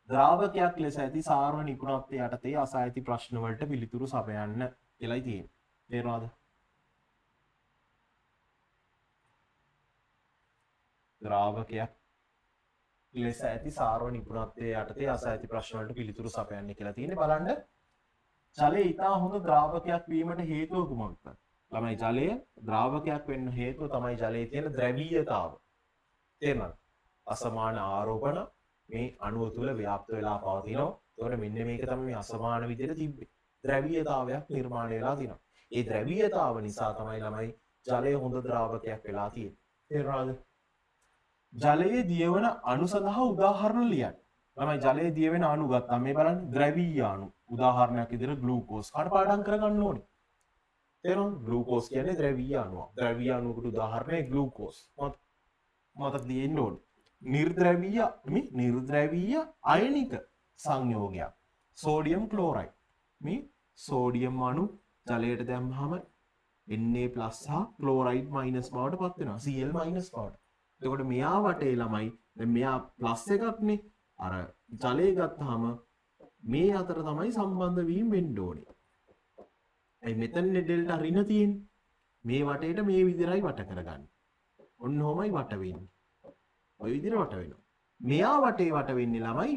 ද්‍රාවකයක් ලෙස ඇති සාරව නිපුණත්වය යටතේ අසා ඇති ප්‍රශ්න වලට පිළිතුරු සපයන්න කියලායි තියෙන්නේ. තේරුණාද? ද්‍රාවකයක් ලෙස ඇති සාරව නිපුණත්වය යටතේ අසා ඇති ප්‍රශ්න වලට පිළිතුරු සපයන්න කියලා තියෙන්නේ. බලන්න ජලය ඉතා හොඳ ද්‍රාවකයක් වීමට හේතුව කුමක්ද? ළමයි ජලය ද්‍රාවකයක් වෙන්න හේතුව තමයි ජලයේ තියෙන ද්‍රවීයතාව. තේරුණාද? අසමාන ආරෝපණ මේ අණුව තුල ව්‍යාප්ත වෙලා පවතිනවා. ඒකට මෙන්න මේක තමයි මේ අසමාන විදිහට තිබ්බේ. ද්‍රවීයතාවයක් නිර්මාණය වෙලා තිනවා. ඒ ද්‍රවීයතාව නිසා තමයි ළමයි ජලය හොඳ ද්‍රාවකයක් වෙලා තියෙන්නේ. තේරුණාද? ජලයේ දියවන අණු සඳහා උදාහරණ ලියන්න. ළමයි ජලයේ දියවෙන අණු ගත්තා. මේ බලන්න ද්‍රවීය අණු. උදාහරණයක් විදිහට ග්ලූකෝස්. කඩපාඩම් කරගන්න ඕනේ. තේරුණාද? ග්ලූකෝස් කියන්නේ ද්‍රවීය අණුවක්. ද්‍රවීය අණුවකට උදාහරණය ග්ලූකෝස්. මතක තියෙන්න ඕනේ. නිර්ද්‍රවීය අයනික සංයෝගයක්. Sodium chloride. මේ සෝඩියම් අණු ජලයට දැම්මහම Na+ සහ ක්ලෝරයිඩ් මයිනස් බවට පත් වෙනවා. Cl මයිනස් බවට. එතකොට මෙයා වටේ ළමයි දැන් මෙයා ප්ලස් එකක්නේ. අර ජලය ගත්තාම මේ අතර තමයි සම්බන්ධ වීම වෙන්න ඕනේ. ඒ මෙතන ඩෙල්ටා ඍණ තියෙන්නේ. මේ වටේට මේ විදිහයි වට කරගන්න. ඔන්න ඔහමයි වට වෙන්නේ. ඔය විදිහට වට වෙනවා. මෙයා වටේ වට වෙන්නේ ළමයි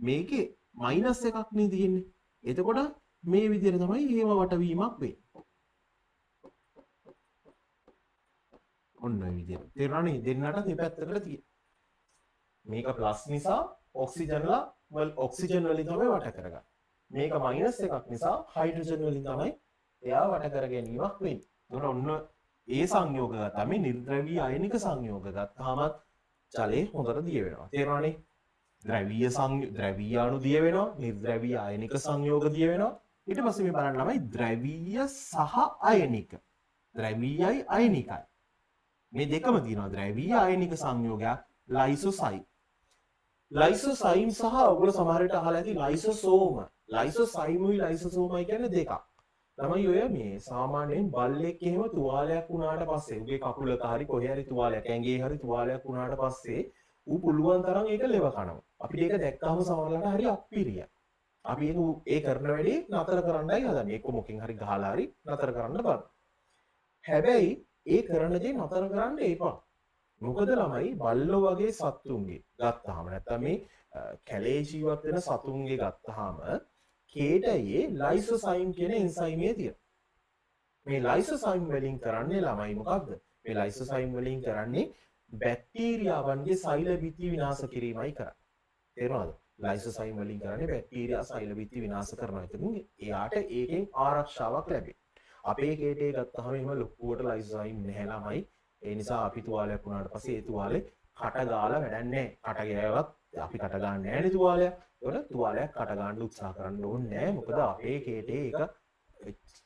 මේකේ මයිනස් එකක් නේ තියෙන්නේ. එතකොට මේ විදිහට තමයි හේම වටවීමක් වෙන්නේ. ඔන්න ඔය විදිහට. තේරුණානේ? දෙන්නට දෙපැත්තකට තියෙන. මේක ප්ලස් නිසා ඔක්සිජන්ලා ඔක්සිජන් වලින් තමයි වට කරගන්නේ. මේක මයිනස් එකක් නිසා හයිඩ්‍රජන් වලින් තමයි එයා වට කර ගැනීමක් වෙන්නේ. ඒකට ඔන්න ඒ සංයෝග ගත්තාම මේ නිර්ද්‍රවීය අයනික සංයෝග ගත්තාම ජලයේ හොඳට දිය වෙනවා. තේරුණානේ? ද්‍රවීය අණු දිය වෙනවා, නිර්ද්‍රවීය අයනික සංයෝග දිය වෙනවා. ඊට පස්සේ මේ බලන්න ළමයි ද්‍රවීය සහ අයනික. ද්‍රවීයයි අයනිකයි. මේ දෙකම තියෙනවා. ද්‍රවීය අයනික සංයෝගයක් ලයිසෝසයිම්. ලයිසෝසයිම් සහ ඔයගොල්ලෝ සමහර විට අහලා ඇති ලයිසෝසෝම. ලයිසෝසයිමුයි ලයිසෝසෝමයි කියන්නේ දෙකක්. ළමයි ඔය මේ සාමාන්‍යයෙන් බල්ලෙක් එහෙම තුවාලයක් වුණාට පස්සේ උගේ කකුලක හරි කොහේ හරි තුවාලයක් ඇඟේ හරි තුවාලයක් වුණාට පස්සේ ඌ පුළුවන් තරම් ඒක ලෙව කනවා. අපිට ඒක දැක්කම සමහරවිට හරි අප්පිරියක්. අපි ඒ කරන වැඩේ නතර කරන්නයි හදන්නේ. එක්ක මොකෙන් හරි ගහලා හරි නතර කරන්න බලන්න. හැබැයි ඒ කරන දේ නතර කරන්න එපා. මොකද ළමයි බල්ලෝ වගේ සත්තුන්ගේ ගත්තාම නැත්නම් මේ කැලේ ජීවත් වෙන සතුන්ගේ ගත්තාම කේටයේ ලයිසෝසයිම් කියන එන්සයිමය තියෙනවා. මේ ලයිසෝසයිම් වලින් කරන්නේ ළමයි මොකද්ද? මේ ලයිසෝසයිම් වලින් කරන්නේ බැක්ටීරියාවන්ගේ සෛල බිත්ති විනාශ කිරීමයි කරන්නේ. තේරුණාද? ලයිසෝසයිම් වලින් කරන්නේ බැක්ටීරියා සෛල බිත්ති විනාශ කරනවා. ඉතින් එයාට ඒකෙන් ආරක්ෂාවක් ලැබෙනවා. අපේ කේටේ ගත්තාම එහෙම ලොකුවට ලයිසෝසයිම් නැහැ ළමයි. ඒ නිසා අපි තුවාලයක් වුණාට පස්සේ ඒ තුවාලේ කට ගාලා වැඩක් නැහැ. කට ගෑවත් අපි කට ගන්න නැහැ නේ තුවාලයක්. ඒකට තුවාලයක් කට ගන්න උත්සාහ කරන්න ඕනේ නැහැ. මොකද අපේ කේටේ ඒක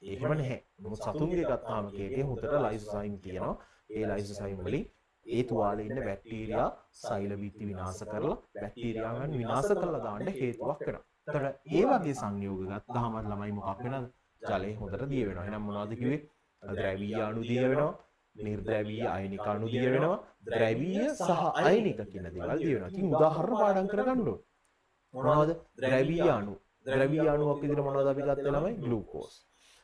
එහෙම නැහැ. මොකද සතුන්ගේ ගත්තාම කේටේ හොඳට ලයිසෝසයිම් තියෙනවා. ඒ ලයිසෝසයිම් වලින් ඒ තුවාලේ ඉන්න බැක්ටීරියා සෛල බිත්ති විනාශ කරලා බැක්ටීරියාවන් විනාශ කරලා දාන්න හේතුවක් වෙනවා. ඒතර ඒ වගේ සංයෝග ගත්තාම ළමයි මොකක් වෙනවද? ජලය හොඳට දිය වෙනවා. එහෙනම් මොනවද කිව්වේ? ද්‍රවීය අණු දිය වෙනවා. නිර්ද්‍රවීය අයනික අණු දිය වෙනවා. ද්‍රවීය සහ අයනික කියන දේවල් දිය වෙනවා. ඉතින් උදාහරණ පාඩම් කරගන්න ඕනේ. මොනවද? ද්‍රවීය අණු. ද්‍රවීය අණුවක් විදිහට මොනවද අපි ගත්තේ ළමයි? ග්ලූකෝස්.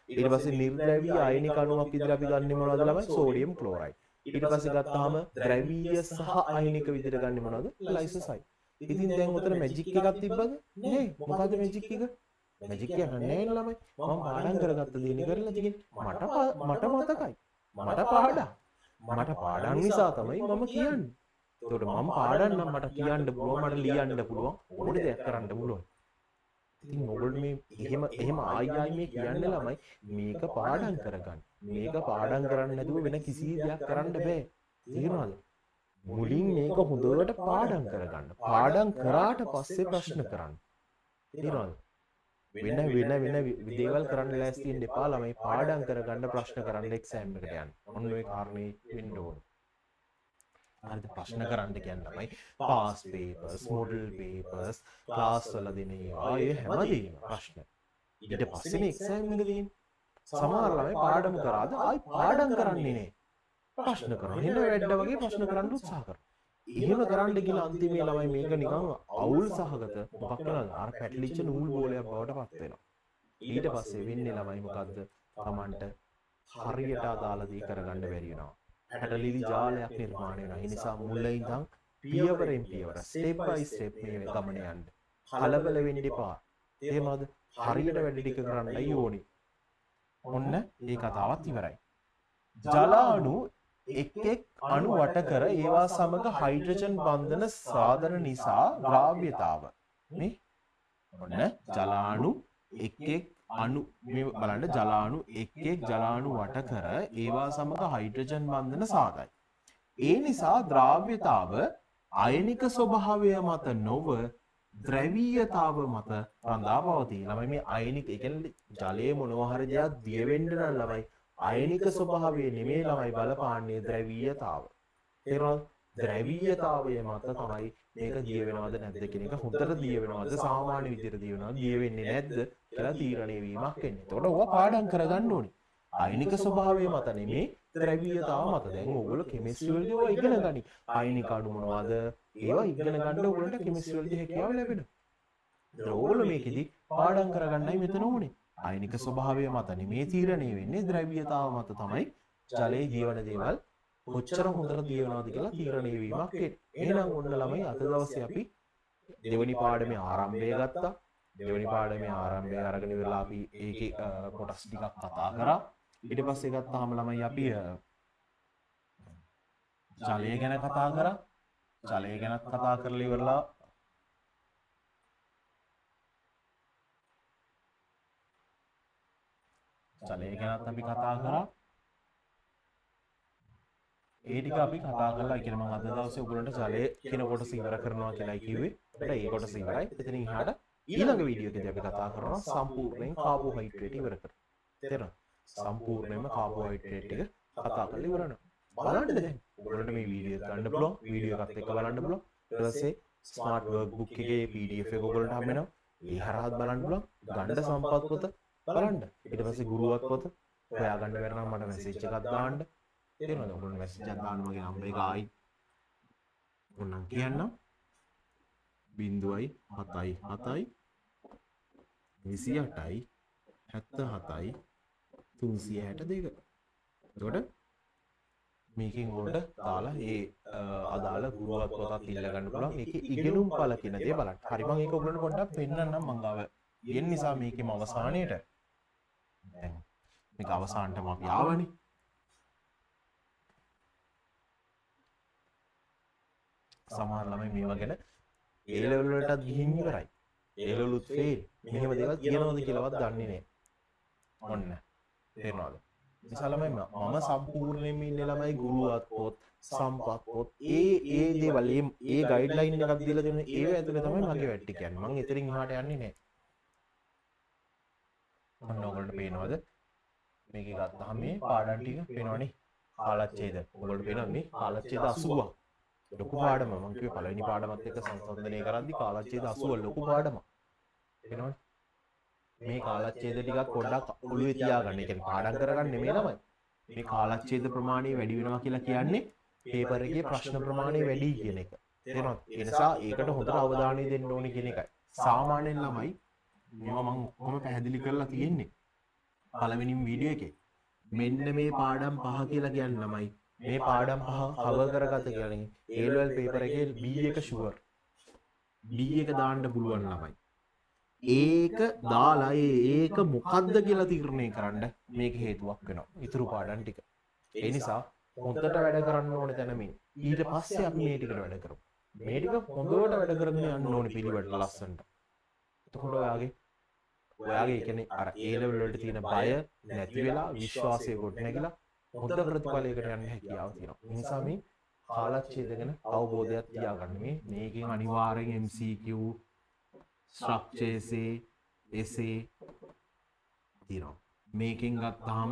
ඊට පස්සේ නිර්ද්‍රවීය අයනික අණුවක් විදිහට අපි ගන්නෙ මොනවද ළමයි? Sodium chloride. ඊට පස්සේ ගත්තාම ද්‍රවීය සහ අයනික විදිහට ගන්නෙ මොනවද? ලයිසෝසයිම්. ඉතින් දැන් උතන මැජික් එකක් තිබ්බද? නෑ. මොකද්ද මැජික් එක? මැජික් එක නෑ ළමයි. මම පාඩම් කරගත්ත දේ නේ කරලා තියෙන්නේ. මට මතකයි. මට පාඩම් නිසා තමයි මම කියන්නේ. ඒකට මම පාඩම් නම් මට කියන්න පුළුවන්, මට ලියන්න පුළුවන්, ඕන දෙයක් කරන්න පුළුවන්. ඉතින් ඔයගොල්ලෝ මේ එහෙම ආයි මේ කියන්නේ ළමයි මේක පාඩම් කරගන්න. මේක පාඩම් කරන්න නැතුව වෙන කිසි දෙයක් කරන්න බෑ. තේරුණාද? මුලින් මේක හොඳට පාඩම් කරගන්න. පාඩම් කරාට පස්සේ ප්‍රශ්න කරන්න. තේරුණාද? වෙන දේවල් කරන්න ලෑස්ති වෙන්න එපා ළමයි. පාඩම් කරගන්න ප්‍රශ්න කරන්න එක්සෑම් එකට යන්න. ඔන්න ඔය කාරණේ වෙන්න ඕන. හරිද? ප්‍රශ්න කරන්න කියන්නේ ළමයි pass papers, model papers, class වල දෙන ඒවා ඒ හැමදේම ප්‍රශ්න. ඊට පස්සේනේ එක්සෑම් එක දෙන්නේ. සමහර ළමයි පාඩම කරාද ආයි පාඩම් කරන්නේ නෑ. ප්‍රශ්න කරනවා. එන වැඩ වගේ ප්‍රශ්න කරන්න උත්සාහ කරනවා. එහෙම කරන්න ගිහලා අන්තිමේ ළමයි මේක නිකන් අවුල් සහගත මොකක් වෙනවද? අර පැටලිච්ච නූල් බෝලයක් බවට පත් වෙනවා. ඊට පස්සේ වෙන්නේ ළමයි මොකද්ද? Tamanට හරියට අදාළ දේ කරගන්න බැරි වෙනවා. පැටලිලි ජාලයක් නිර්මාණය වෙනවා. ඒ නිසා මුල ඉඳන් පියවරෙන් පියවර ස්ටෙප් බයි ස්ටෙප් මේ ගමන යන්න. කලබල වෙන්න එපා. තේරුණාද? හරියට වැඩ ටික කරන්නයි ඕනි. ඔන්න ඒ කතාවත් ඉවරයි. ජල අණු එක් එක් අණු වට කර ඒවා සමග හයිඩ්‍රජන් බන්ධන සාධන නිසා ද්‍රාව්‍යතාව මේ ඔන්න ජලාණු එක් එක් අණු මේ බලන්න ජලාණු එක් එක් ජලාණු වට කර ඒවා සමග හයිඩ්‍රජන් බන්ධන සාදයි. ඒ නිසා ද්‍රාව්‍යතාව අයනික ස්වභාවය මත නොව ද්‍රවීයතාව මත රඳා පවතී. ළමයි මේ අයනික ඒ කියන්නේ ජලයේ මොනවා හරි දෙයක් දිය වෙන්න නම් ළමයි අයනික ස්වභාවය නෙමෙයි ළමයි බලපාන්නේ ද්‍රවීයතාව. තේරුණාද? ද්‍රවීයතාවය මත තමයි මේක දිය වෙනවද නැද්ද කියන එක හොඳට දිය වෙනවද සාමාන්‍ය විදිහට දිය වෙනවද දිය වෙන්නේ නැද්ද කියලා තීරණය වීමක් වෙන්නේ. ඒතකොට ඕවා පාඩම් කරගන්න ඕනේ. අයනික ස්වභාවය මත නෙමෙයි ද්‍රවීයතාව මත. දැන් ඕගොල්ලෝ කෙමිස්ට්‍රි වලදී ඔය ඉගෙන ගනි. අයනික අණු මොනවද? ඒවා ඉගෙන ගන්න ඕගොල්ලන්ට කෙමිස්ට්‍රි වලදී හැකියාව ලැබෙනවා. ඕගොල්ලෝ මේකෙදි පාඩම් කරගන්නයි මෙතන ඕනේ. අයනික ස්වභාවය මත නෙමෙයි තීරණය වෙන්නේ ද්‍රව්‍යතාව මත තමයි ජලයේ ජීවන දේවල් කොච්චර හොඳට දියවනවද කියලා තීරණය වීමක් වෙන්නේ. එහෙනම් ඔන්න ළමයි අද දවසේ අපි දෙවෙනි පාඩමේ ආරම්භය ගත්තා. දෙවෙනි පාඩමේ ආරම්භය අරගෙන ඉවරලා අපි ඒකේ කොටස් ටිකක් කතා කරා. ඊට පස්සේ ගත්තාම ළමයි අපි ජලය ගැන කතා කරා. ජලය ගැන කතා කරලා ඉවරලා ජලය ගැනත් අපි කතා කරා. ඒ ටික අපි කතා කරලා ඉතින් මම අද දවසේ ඔයගොල්ලන්ට ජලය කියන කොටස ඉවර කරනවා කියලායි කිව්වේ. ඒකට ඒ කොටස ඉවරයි. එතනින් එහාට ඊළඟ වීඩියෝ එකේදී අපි කතා කරනවා සම්පූර්ණයෙන් කාබෝහයිඩ්‍රේට් ඉවර කර. තේරෙනවද? සම්පූර්ණයෙන්ම කාබෝහයිඩ්‍රේට් ටික කතා කරලා ඉවර වෙනවා. බලන්න දැන්. ඔයගොල්ලන්ට මේ වීඩියෝ එක ගන්න පුළුවන්. වීඩියෝ එකත් එක්ක බලන්න පුළුවන්. ඊට පස්සේ ස්මාර්ට් වර්ක්බුක් එකේ PDF එක ඔයගොල්ලන්ට හම්බ වෙනවා. ඒ හරහාත් බලන්න පුළුවන්. ගණ්ඩ සම්පත් පොත බලන්න. ඊට පස්සේ ගුරුවත් පොත හොයාගන්න බැරි නම් මට මැසේජ් එකක් දාන්න. තේරෙනවද? ඔයගොල්ලෝ මැසේජ් එකක් දාන්න මගේ නම්බර් එක ආයි ඕනනම් කියන්නම් 0.77 28යි 77යි 362. එතකොට මේකෙන් ඔයාලට දාලා ඒ අදාළ ගුරුවත් පොතත් ඉල්ල ගන්න පුළුවන්. මේකේ ඉගෙනුම් පළ කියන දේ බලන්න. හරි මම ඒක ඔයගොල්ලන්ට පොඩ්ඩක් පෙන්නන්නම් මං ගාව. ඒ නිසා මේකෙම අවසානයේට දැන් මේක අවසානටම අපි ආවනේ. සමහර ළමයි මේවා ගැන A level වලටත් ගිහින් ඉවරයි. A level උත් ෆේල්. මෙහෙම දේවල් කියනවද කියලාවත් දන්නේ නැහැ. ඔන්න. තේරෙනවද? නිසා ළමයි මම සම්පූර්ණයෙන්ම ඉන්නේ ළමයි ගුරුවත් පොත්, සම්පත් පොත් ඒ දේවල් ඒ ගයිඩ්ලයින් එකක් දීලා දෙන ඒව ඇතුලේ තමයි මගේ වැට්ටි කියන්නේ. මම එතනින් එහාට යන්නේ නැහැ. ඔන්න ඔයගොල්ලන්ට පේනවද? මේකේ ගත්තාම මේ පාඩම් ටික පේනවනේ. කාලච්ඡේද. ඔයගොල්ලන්ට පේනවද මේ කාලච්ඡේද 80ක්. ලොකු පාඩම මම කිව්වේ පළවෙනි පාඩමත් එක්ක සංසන්දනය කරද්දි කාලච්ඡේද 80 ලොකු පාඩමක්. වෙනවනේ. මේ කාලච්ඡේද ටිකක් පොඩ්ඩක් ඔළුවේ තියාගන්න. ඒ කියන්නේ පාඩම් කරගන්න නෙමෙයි ළමයි. මේ කාලච්ඡේද ප්‍රමාණය වැඩි වෙනවා කියලා කියන්නේ පේපර් එකේ ප්‍රශ්න ප්‍රමාණය වැඩි කියන එක. තේරෙනවද? ඒ නිසා ඒකට හොඳට අවධානය දෙන්න ඕනේ කියන එකයි. සාමාන්‍යයෙන් ළමයි මේවා මම ඔක්කොම පැහැදිලි කරලා තියෙන්නේ. පළවෙනි වීඩියෝ එකේ. මෙන්න මේ පාඩම් පහ කියලා කියන්නේ ළමයි. මේ පාඩම් පහ කවර් කරගත කියන්නේ A level paper එකේ B එක ෂුවර්. B එක දාන්න පුළුවන් ළමයි. ඒක දාලා ඒක මොකද්ද කියලා තීරණය කරන්න මේක හේතුවක් වෙනවා. ඊතුරු පාඩම් ටික. ඒ නිසා හොඳට වැඩ කරන්න ඕනේ තැන මේ. ඊට පස්සේ අපි මේ ටිකට වැඩ කරමු. මේ ටික හොඳට වැඩ කරගෙන යන්න ඕනේ පිළිවෙලට ලස්සනට. එතකොට ඔයාගේ කියන්නේ අර A level වලට තියෙන බය නැති වෙලා විශ්වාසය ගොඩ නැගිලා හොඳ ප්‍රතිඵලයකට යන්න හැකියාව තියෙනවා. ඒ නිසා මේ කාලච්ඡේද ගැන අවබෝධයක් තියාගන්න. මේකෙන් අනිවාර්යෙන් MCQ structure essay තියෙනවා. මේකෙන් ගත්තාම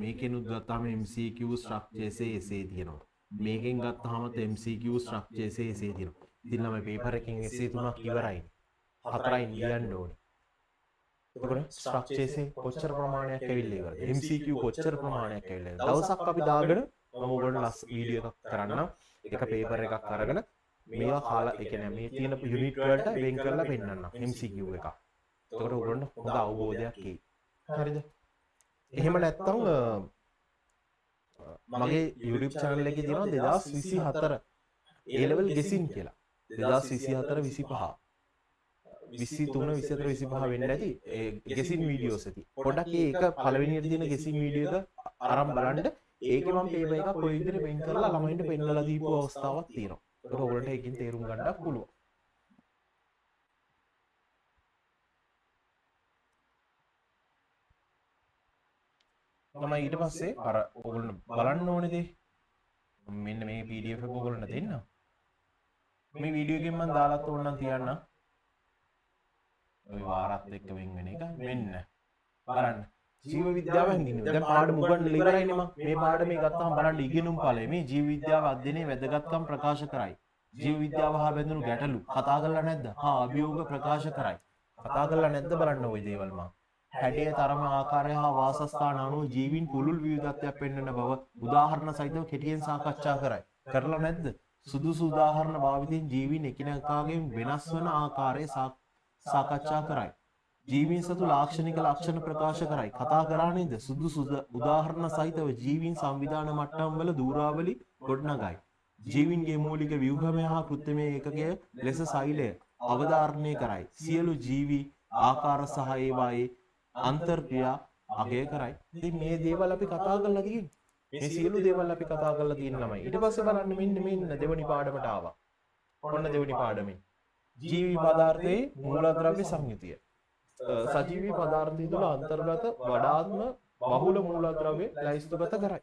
මේකෙනුත් ගත්තාම MCQ structure essay තියෙනවා. මේකෙන් ගත්තාම MCQ structure essay තියෙනවා. ඉතින් ළමයි පේපර් එකෙන් essay 3ක් ඉවරයි. 4යි ලියන්න ඕනේ. එතකොට ස්ට්‍රක්චර් එකේ කොච්චර ප්‍රමාණයක් ඇවිල්ලා ඉවරද? MCQ කොච්චර ප්‍රමාණයක් ඇවිල්ලා ඉවරද? දවසක් අපි දාගෙන මම ඔයගොල්ලන්ට වීඩියෝ එකක් කරන්නම්. එක පේපර් එකක් අරගෙන මේවා කාලා ඒ කියන්නේ මේ තියෙන යුනිට් වලට වෙන් කරලා පෙන්නන්නම් MCQ එකක්. එතකොට ඔයගොල්ලන්ට හොඳ අවබෝධයක් එයි. හරිද? එහෙම නැත්නම් මගේ YouTube channel එකේ තියෙනවා 2024 A level guessing කියලා. 2024 25 23 24 25 වෙන්න ඇති ගෙසින් වීඩියෝස් ඇති. පොඩ්ඩක් ඒක පළවෙනියට තියෙන ගෙසින් වීඩියෝ එක අරන් බලන්න. ඒකේ මම පේපර් එකක් කොයි විදිහට වෙන් කරලා ළමයින්ට පෙන්නලා දීපු අවස්ථාවක් තියෙනවා. ඒක ඔයගොල්ලන්ට ඒකෙන් තේරුම් ගන්නත් පුළුවන්. තමයි ඊට පස්සේ අර ඔයගොල්ලෝ බලන්න ඕනේ දේ මෙන්න මේ PDF එක ඔයගොල්ලන්ට දෙන්න. මේ වීඩියෝ එකෙන් මම දාලාත් ඕනනම් තියන්න. ඔය වාරත් එක්ක වෙන එක මෙන්න බලන්න. ජීව විද්‍යාවෙන් ඉන්නේ. දැන් පාඩම උගන්වලා ඉවරයිනේ මම. මේ පාඩමේ ගත්තාම බලන්න ඉගෙනුම් ඵලය මේ ජීව විද්‍යාව අධ්‍යයනයේ වැදගත්කම් ප්‍රකාශ කරයි. ජීව විද්‍යාව හා බැඳුණු ගැටලු කතා කරලා නැද්ද? හා අභියෝග ප්‍රකාශ කරයි. කතා කරලා නැද්ද බලන්න ওই දේවල් මම. හැඩය තරම ආකාරය හා වාසස්ථාන අනුව ජීවීන් පුළුල් විවිධත්වයක් පෙන්වන බව උදාහරණ සහිතව කෙටියෙන් සාකච්ඡා කරයි. කරලා නැද්ද? සුදුසු උදාහරණ භාවිතයෙන් ජීවීන් එකිනෙකාගෙන් වෙනස් වන ආකාරය සාකච්ඡා කරයි. ජීවීන් සතු ලාක්ෂණික ලක්ෂණ ප්‍රකාශ කරයි. කතා කරා නේද? සුදුසු උදාහරණ සහිතව ජීවීන් සංවිධාන මට්ටම් වල දූරාවලි ගොඩනගයි. ජීවීන්ගේ මූලික ව්‍යුහමය හා කෘත්‍රිම ඒකකය ලෙස සෛලය අවධාරණය කරයි. සියලු ජීවි ආකාර සහ ඒවායේ අන්තර්ක්‍රියා අගය කරයි. ඉතින් මේ දේවල් අපි කතා කරලා තියෙන්නේ. මේ සියලු දේවල් අපි කතා කරලා තියෙන ළමයි. ඊට පස්සේ බලන්න මෙන්න දෙවනි පාඩමට ආවා. ඔන්න දෙවනි පාඩමේ. ජීවි පදාර්ථයේ මූලද්‍රව්‍ය සංයුතිය. සජීවී පදාර්ථය තුළ අන්තර්ගත වඩාත්ම බහුල මූලද්‍රව්‍ය ලැයිස්තුගත කරයි.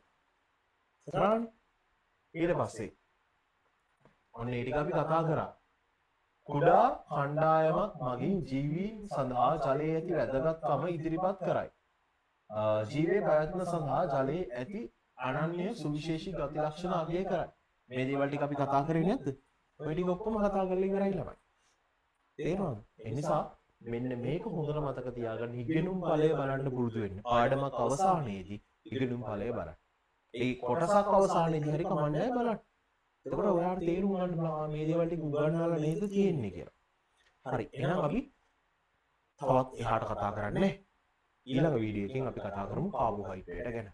කරානේ. ඊට පස්සේ ඔන්න ඒ ටික අපි කතා කරා. කුඩා කණ්ඩායමක් මගින් ජීවීන් සඳහා ජලයේ ඇති වැදගත්කම ඉදිරිපත් කරයි. ජීවයේ ප්‍රයත්න සඳහා ජලයේ ඇති අනන්‍ය සුවිශේෂී ගති ලක්ෂණ අගය කරයි. මේ දේවල් ටික අපි කතා කරේ නැද්ද? ඔය ටික ඔක්කොම කතා කරලා ඉවරයි ළමයි. තේරුණාද? ඒ නිසා මෙන්න මේක හොඳට මතක තියාගන්න. ඉගෙනුම් ඵලය බලන්න පුරුදු වෙන්න. පාඩමක් අවසානයේදී ඉගෙනුම් ඵලය බලන්න. ඒ කොටසක් අවසානයේදී හරි කමන්නේ බලන්න. එතකොට ඔයාලට තේරුම් ගන්න පුළුවන් මේ දේවල් ටික උගන්වලා නේද තියෙන්නේ කියලා. හරි. එහෙනම් අපි තවත් එහාට කතා කරන්නේ. ඊළඟ වීඩියෝ එකෙන් අපි කතා කරමු කාබෝහයිඩ්‍රේට් ගැන.